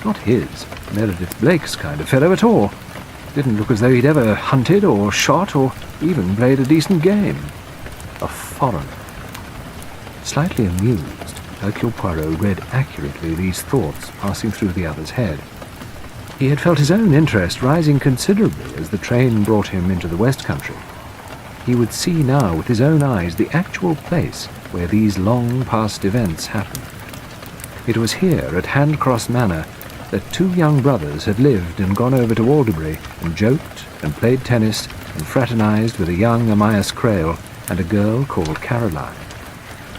Not his, Meredith Blake's kind of fellow at all. Didn't look as though he'd ever hunted or shot or even played a decent game. A foreigner. Slightly amused, Hercule Poirot read accurately these thoughts passing through the other's head. He had felt his own interest rising considerably as the train brought him into the West Country. He would see now with his own eyes the actual place where these long-past events happened. It was here, at Handcross Manor, that 2 young brothers had lived and gone over to Alderbury and joked and played tennis and fraternized with a young Amias Crail and a girl called Caroline.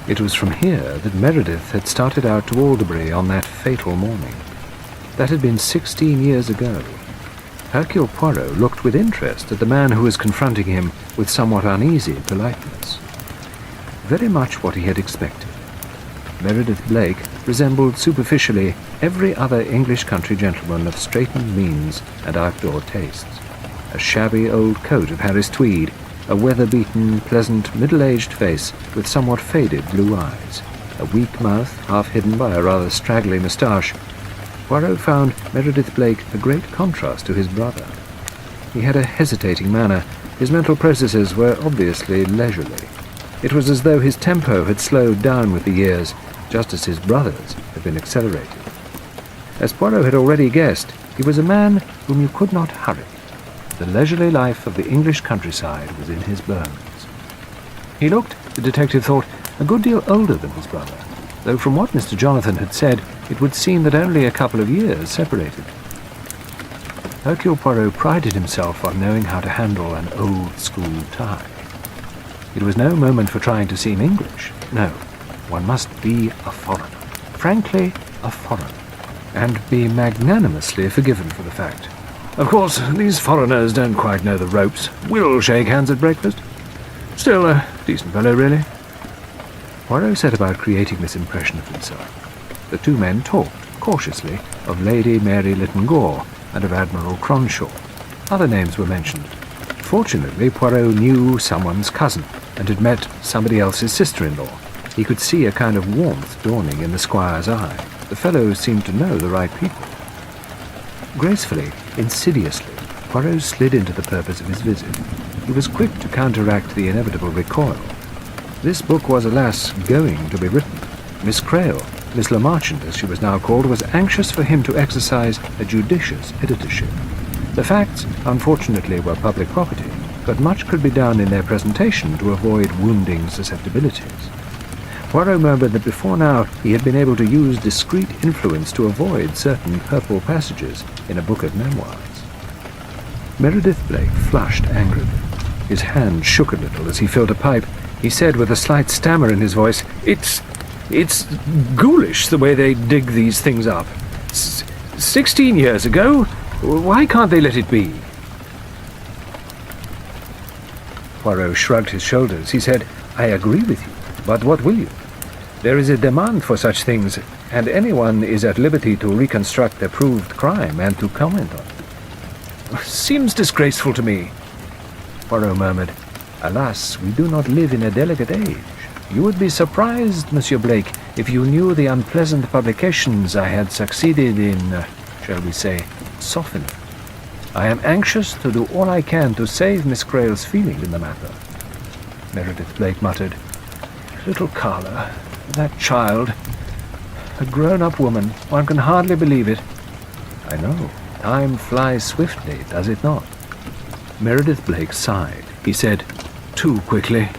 It was from here that Meredith had started out to Alderbury on that fatal morning. That had been 16 years ago. Hercule Poirot looked with interest at the man who was confronting him with somewhat uneasy politeness. Very much what he had expected. Meredith Blake resembled superficially every other English country gentleman of straitened means and outdoor tastes. A shabby old coat of Harris tweed, a weather-beaten, pleasant, middle-aged face with somewhat faded blue eyes, a weak mouth half hidden by a rather straggly moustache. Poirot found Meredith Blake a great contrast to his brother. He had a hesitating manner. His mental processes were obviously leisurely. It was as though his tempo had slowed down with the years, just as his brother's had been accelerated. As Poirot had already guessed, he was a man whom you could not hurry. The leisurely life of the English countryside was in his bones. He looked, the detective thought, a good deal older than his brother, though from what Mr. Jonathan had said, it would seem that only a couple of years separated. Hercule Poirot prided himself on knowing how to handle an old-school tie. It was no moment for trying to seem English. No, one must be a foreigner, frankly a foreigner, and be magnanimously forgiven for the fact. Of course, these foreigners don't quite know the ropes. We'll shake hands at breakfast. Still, a decent fellow, really. Poirot set about creating this impression of himself. The 2 men talked, cautiously, of Lady Mary Lytton Gore and of Admiral Cronshaw. Other names were mentioned. Fortunately, Poirot knew someone's cousin and had met somebody else's sister-in-law. He could see a kind of warmth dawning in the squire's eye. The fellow seemed to know the right people. Gracefully, insidiously, Poirot slid into the purpose of his visit. He was quick to counteract the inevitable recoil. This book was, alas, going to be written. Miss Crail, Miss Le Marchant, as she was now called, was anxious for him to exercise a judicious editorship. The facts, unfortunately, were public property, but much could be done in their presentation to avoid wounding susceptibilities. Poirot murmured that before now he had been able to use discreet influence to avoid certain purple passages in a book of memoirs. Meredith Blake flushed angrily. His hand shook a little as he filled a pipe. He said with a slight stammer in his voice, It's ghoulish the way they dig these things up. 16 years ago? Why can't they let it be?" Poirot shrugged his shoulders. He said, "I agree with you, but what will you? There is a demand for such things, and anyone is at liberty to reconstruct a proved crime and to comment on it." "Seems disgraceful to me," Poirot murmured. "Alas, we do not live in a delicate age. You would be surprised, Monsieur Blake, if you knew the unpleasant publications I had succeeded in, shall we say, softening. I am anxious to do all I can to save Miss Crail's feeling in the matter." Meredith Blake muttered. Little Carla, that child. A grown-up woman. One can hardly believe it. I know. Time flies swiftly, does it not? Meredith Blake sighed. He said, too quickly.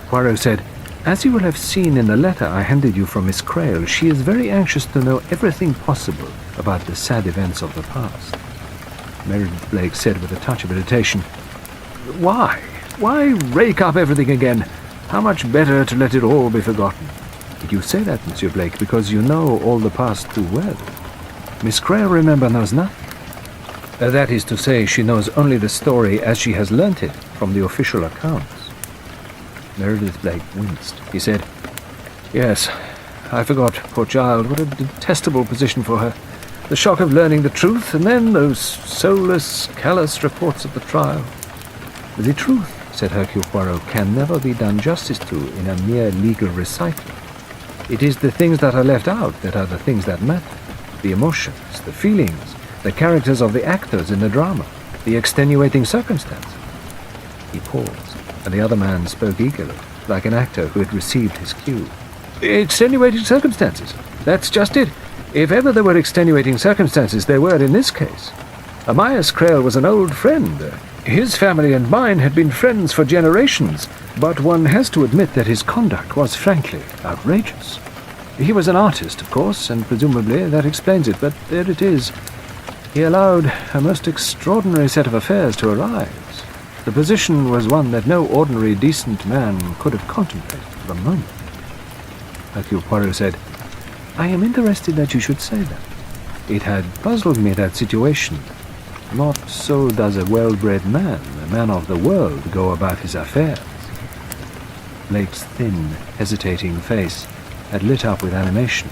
Poirot said, as you will have seen in the letter I handed you from Miss Crail, she is very anxious to know everything possible about the sad events of the past. Meredith Blake said with a touch of irritation, Why? Why rake up everything again? How much better to let it all be forgotten. You say that, Monsieur Blake, because you know all the past too well. Miss Crail, remember, knows nothing. That is to say, she knows only the story as she has learnt it from the official accounts. Meredith Blake winced. He said, Yes, I forgot, poor child. What a detestable position for her. The shock of learning the truth, and then those soulless, callous reports of the trial. The truth, said Hercule Poirot, can never be done justice to in a mere legal recital. It is the things that are left out that are the things that matter. The emotions, the feelings, the characters of the actors in the drama, the extenuating circumstances. He paused, and the other man spoke eagerly, like an actor who had received his cue. Extenuating circumstances? That's just it. If ever there were extenuating circumstances, there were in this case. Amias Crail was an old friend. His family and mine had been friends for generations, but one has to admit that his conduct was frankly outrageous. He was an artist, of course, and presumably that explains it, but there it is. He allowed a most extraordinary set of affairs to arise. The position was one that no ordinary decent man could have contemplated for a moment. Hercule Poirot said, I am interested that you should say that. It had puzzled me, that situation. Not so does a well-bred man, a man of the world, go about his affairs. Blake's thin, hesitating face had lit up with animation.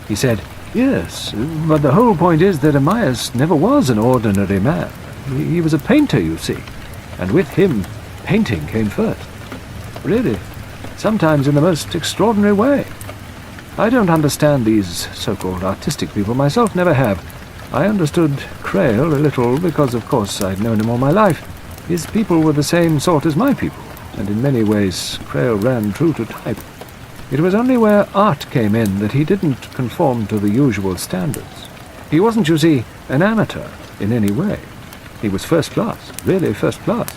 He said, Yes, but the whole point is that Amias never was an ordinary man. He was a painter, you see, and with him, painting came first. Really, sometimes in the most extraordinary way. I don't understand these so-called artistic people myself, never have. I understood Crail a little because, of course, I'd known him all my life. His people were the same sort as my people, and in many ways Crail ran true to type. It was only where art came in that he didn't conform to the usual standards. He wasn't, you see, an amateur in any way. He was first class, really first class.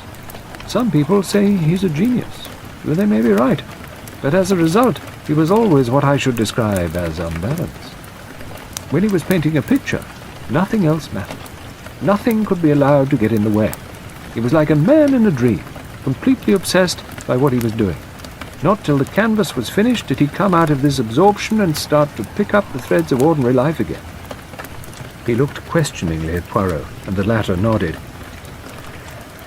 Some people say he's a genius. Well, they may be right, but as a result, he was always what I should describe as unbalanced. When he was painting a picture, nothing else mattered. Nothing could be allowed to get in the way. He was like a man in a dream, completely obsessed by what he was doing. Not till the canvas was finished did he come out of this absorption and start to pick up the threads of ordinary life again. He looked questioningly at Poirot, and the latter nodded.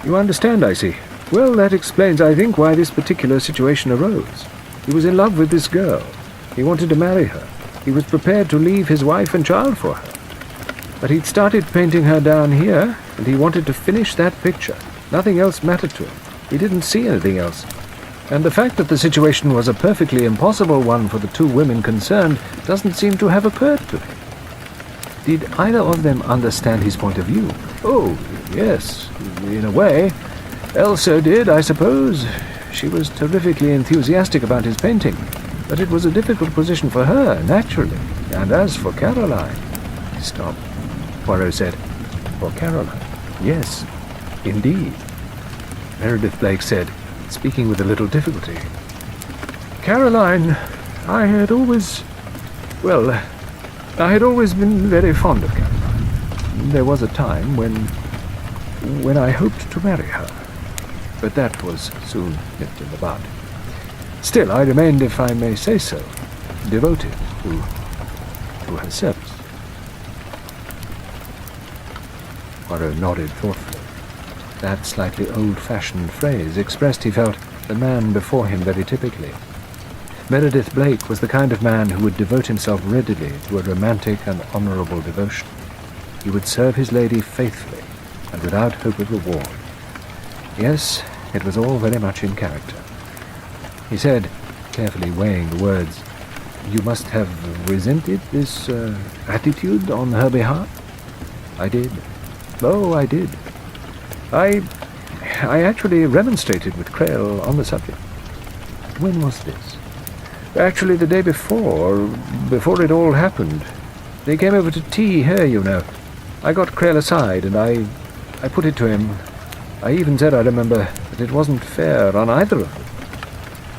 You understand, I see. Well, that explains, I think, why this particular situation arose. He was in love with this girl. He wanted to marry her. He was prepared to leave his wife and child for her. But he'd started painting her down here, and he wanted to finish that picture. Nothing else mattered to him. He didn't see anything else. And the fact that the situation was a perfectly impossible one for the two women concerned doesn't seem to have occurred to him. Did either of them understand his point of view? Oh, yes, in a way. Elsa did, I suppose. She was terrifically enthusiastic about his painting, but it was a difficult position for her, naturally. And as for Caroline... Stop, Poirot said. For Caroline? Yes, indeed. Meredith Blake said, speaking with a little difficulty. Caroline, I had always been very fond of Caroline. There was a time when I hoped to marry her, but that was soon nipped in the bud. Still, I remained, if I may say so, devoted to her service. Poirot nodded thoughtfully. That slightly old-fashioned phrase expressed, he felt, the man before him very typically. Meredith Blake was the kind of man who would devote himself readily to a romantic and honourable devotion. He would serve his lady faithfully and without hope of reward. Yes, it was all very much in character. He said, carefully weighing the words, You must have resented this attitude on her behalf? I did. Oh, I did. I I actually remonstrated with Crail on the subject. When was this? Actually, the day before it all happened. They came over to tea here, you know. I got Crail aside, and I put it to him. I even said, I remember, that it wasn't fair on either of them.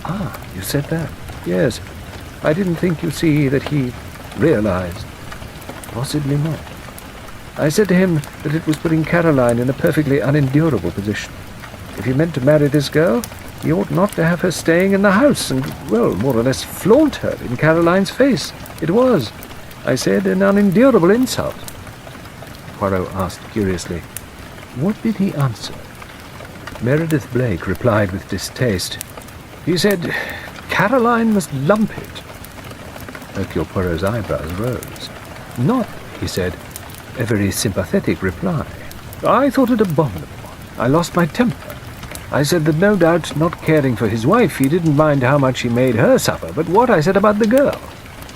Ah, you said that? Yes. I didn't think, you see, that he realized. Possibly not. I said to him that it was putting Caroline in a perfectly unendurable position. If he meant to marry this girl, he ought not to have her staying in the house and, well, more or less flaunt her in Caroline's face. It was, I said, an unendurable insult. Poirot asked curiously, what did he answer? Meredith Blake replied with distaste. He said, Caroline must lump it. Hercule Poirot's eyebrows rose. Not, he said, a very sympathetic reply. I thought it abominable. I lost my temper. I said that no doubt, not caring for his wife, he didn't mind how much he made her suffer, but what I said about the girl.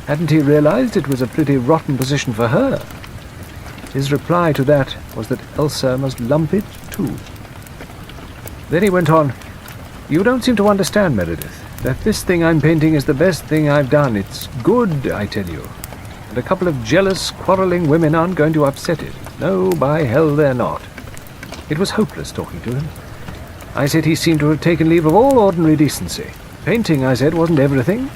Hadn't he realized it was a pretty rotten position for her? His reply to that was that Elsa must lump it too. Then he went on, you don't seem to understand, Meredith, that this thing I'm painting is the best thing I've done. It's good, I tell you. And a couple of jealous, quarrelling women aren't going to upset it. No, by hell they're not. It was hopeless talking to him. I said he seemed to have taken leave of all ordinary decency. Painting, I said, wasn't everything.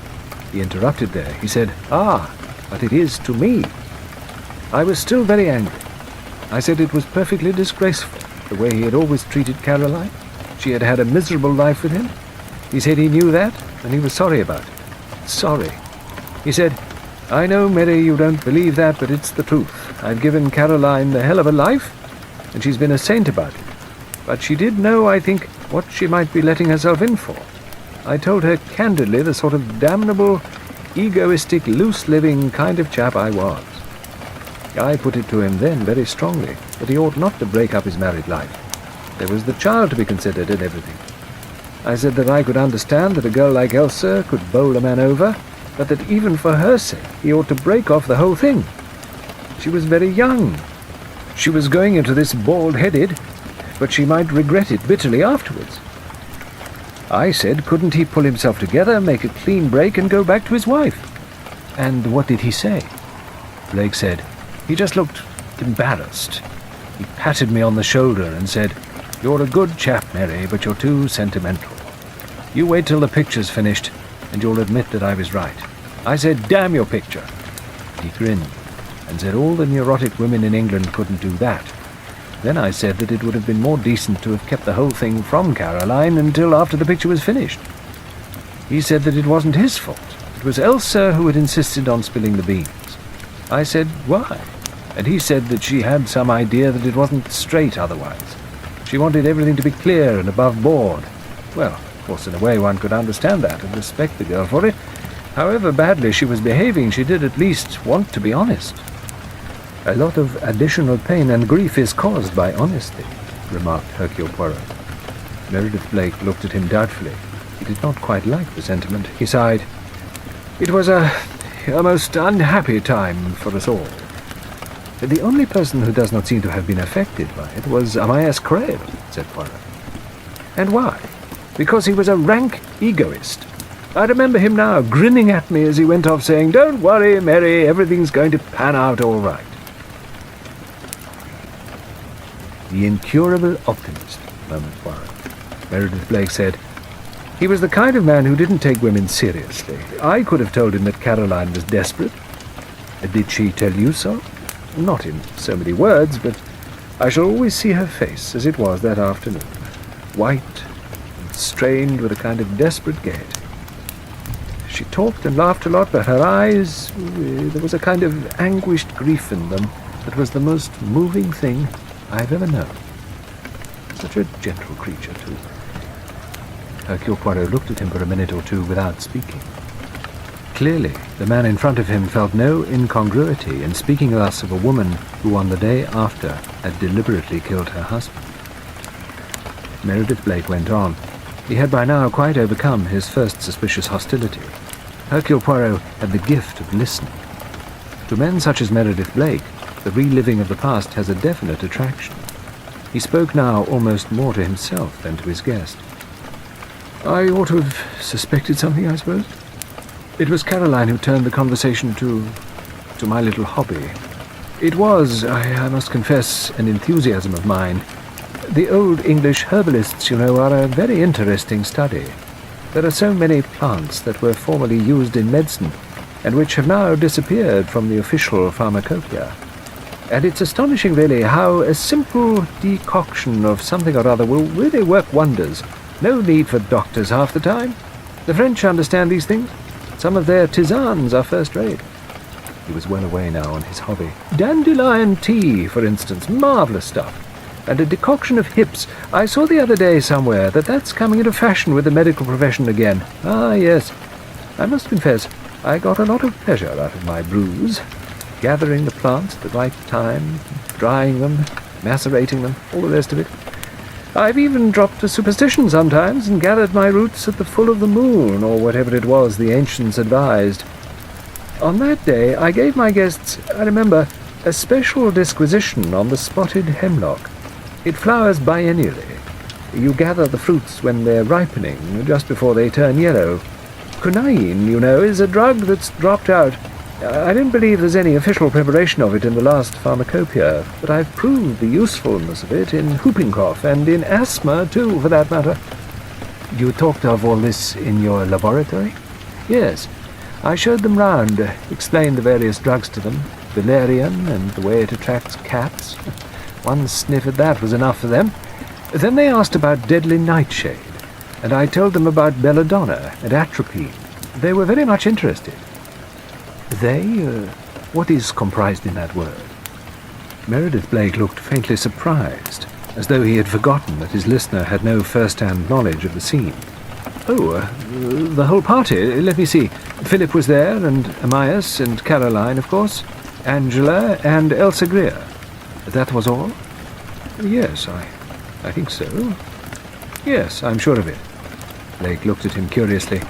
He interrupted there. He said, but it is to me. I was still very angry. I said it was perfectly disgraceful, the way he had always treated Caroline. She had had a miserable life with him. He said he knew that, and he was sorry about it. Sorry. He said, I know, Mary, you don't believe that, but it's the truth. I've given Caroline the hell of a life, and she's been a saint about it. But she did know, I think, what she might be letting herself in for. I told her candidly the sort of damnable, egoistic, loose-living kind of chap I was. I put it to him then very strongly that he ought not to break up his married life. There was the child to be considered and everything. I said that I could understand that a girl like Elsa could bowl a man over, but that even for her sake he ought to break off the whole thing. She was very young. She was going into this bald-headed, but she might regret it bitterly afterwards. I said, couldn't he pull himself together, make a clean break, and go back to his wife? And what did he say? Blake said, he just looked embarrassed. He patted me on the shoulder and said, you're a good chap, Mary, but you're too sentimental. You wait till the picture's finished, and you'll admit that I was right. I said, damn your picture. He grinned and said all the neurotic women in England couldn't do that. Then I said that it would have been more decent to have kept the whole thing from Caroline until after the picture was finished. He said that it wasn't his fault. It was Elsa who had insisted on spilling the beans. I said, why? And he said that she had some idea that it wasn't straight otherwise. She wanted everything to be clear and above board. Well, of course, in a way one could understand that and respect the girl for it. However badly she was behaving, she did at least want to be honest. A lot of additional pain and grief is caused by honesty, remarked Hercule Poirot. Meredith Blake looked at him doubtfully. He did not quite like the sentiment. He sighed. It was a most unhappy time for us all. The only person who does not seem to have been affected by it was Amias Crail, said Poirot. And why? Because he was a rank egoist. I remember him now, grinning at me as he went off saying, don't worry, Mary, everything's going to pan out all right. The incurable optimist, murmured Poirot. Meredith Blake said, he was the kind of man who didn't take women seriously. I could have told him that Caroline was desperate. Did she tell you so? Not in so many words, but I shall always see her face as it was that afternoon, white and strained with a kind of desperate gaiety. She talked and laughed a lot, but her eyes, there was a kind of anguished grief in them that was the most moving thing I've ever known. Such a gentle creature, too. Hercule Poirot looked at him for a minute or two without speaking. Clearly, the man in front of him felt no incongruity in speaking thus of a woman who on the day after had deliberately killed her husband. Meredith Blake went on. He had by now quite overcome his first suspicious hostility. Hercule Poirot had the gift of listening. To men such as Meredith Blake, the reliving of the past has a definite attraction. He spoke now almost more to himself than to his guest. "I ought to have suspected something, I suppose. It was Caroline who turned the conversation to my little hobby. It was, I must confess, an enthusiasm of mine. The old English herbalists, you know, are a very interesting study. There are so many plants that were formerly used in medicine, and which have now disappeared from the official pharmacopoeia. And it's astonishing, really, how a simple decoction of something or other will really work wonders. No need for doctors half the time. The French understand these things. Some of their tisanes are first-rate." He was well away now on his hobby. "Dandelion tea, for instance, marvellous stuff. And a decoction of hips. I saw the other day somewhere that that's coming into fashion with the medical profession again. Ah, yes. I must confess, I got a lot of pleasure out of my brews. Gathering the plants at the right time, drying them, macerating them, all the rest of it. I've even dropped a superstition sometimes and gathered my roots at the full of the moon, or whatever it was the ancients advised. On that day I gave my guests, I remember, a special disquisition on the spotted hemlock. It flowers biennially. You gather the fruits when they're ripening, just before they turn yellow. Quinine, you know, is a drug that's dropped out. I don't believe there's any official preparation of it in the last pharmacopoeia, but I've proved the usefulness of it in whooping cough, and in asthma, too, for that matter." "You talked of all this in your laboratory?" "Yes. I showed them round, explained the various drugs to them, valerian, and the way it attracts cats. One sniff at that was enough for them. Then they asked about deadly nightshade, and I told them about belladonna and atropine. They were very much interested." "They? What is comprised in that word?" Meredith Blake looked faintly surprised, as though he had forgotten that his listener had no first-hand knowledge of the scene. "Oh, the whole party. Let me see. Philip was there, and Amias, and Caroline, of course, Angela, and Elsa Greer. That was all?" "Yes, I think so. Yes, I'm sure of it." Blake looked at him curiously.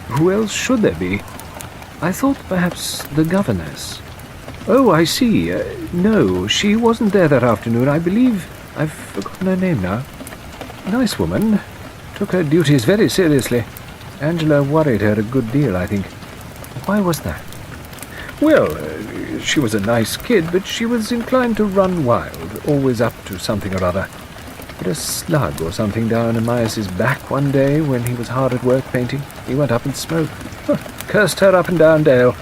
"Who else should there be? I thought perhaps the governess." "Oh, I see. No, she wasn't there that afternoon. I believe I've forgotten her name now. Nice woman. Took her duties very seriously. Angela worried her a good deal, I think." "Why was that?" "Well, she was a nice kid, but she was inclined to run wild, always up to something or other. Put a slug or something down Amias's back one day when he was hard at work painting. He went up and smoked. Cursed her up and down Dale.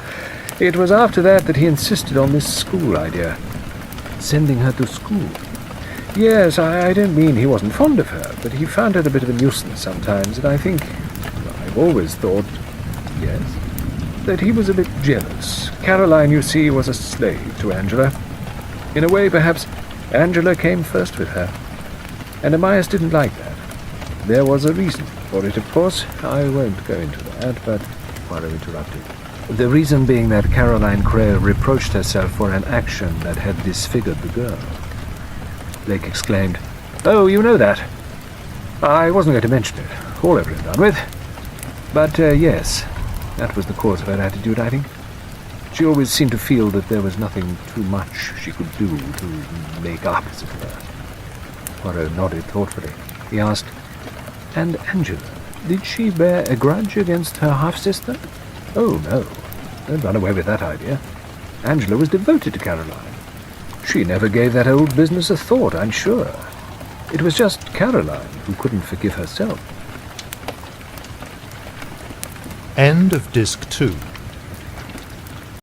It was after that he insisted on this school idea." "Sending her to school?" "Yes, I don't mean he wasn't fond of her, but he found her a bit of a nuisance sometimes, and I think, I've always thought, yes, that he was a bit jealous. Caroline, you see, was a slave to Angela. In a way, perhaps, Angela came first with her. And Amias didn't like that. There was a reason for it, of course. I won't go into that, but..." Poirot interrupted. "The reason being that Caroline Crewe reproached herself for an action that had disfigured the girl." Blake exclaimed. "Oh, you know that? I wasn't going to mention it. All over and done with. But, yes, that was the cause of her attitude, I think. She always seemed to feel that there was nothing too much she could do to make up, as it were." Poirot nodded thoughtfully. He asked, "And Angela, did she bear a grudge against her half-sister?" "Oh, no. Don't run away with that idea. Angela was devoted to Caroline. She never gave that old business a thought, I'm sure. It was just Caroline who couldn't forgive herself." End of Disc 2.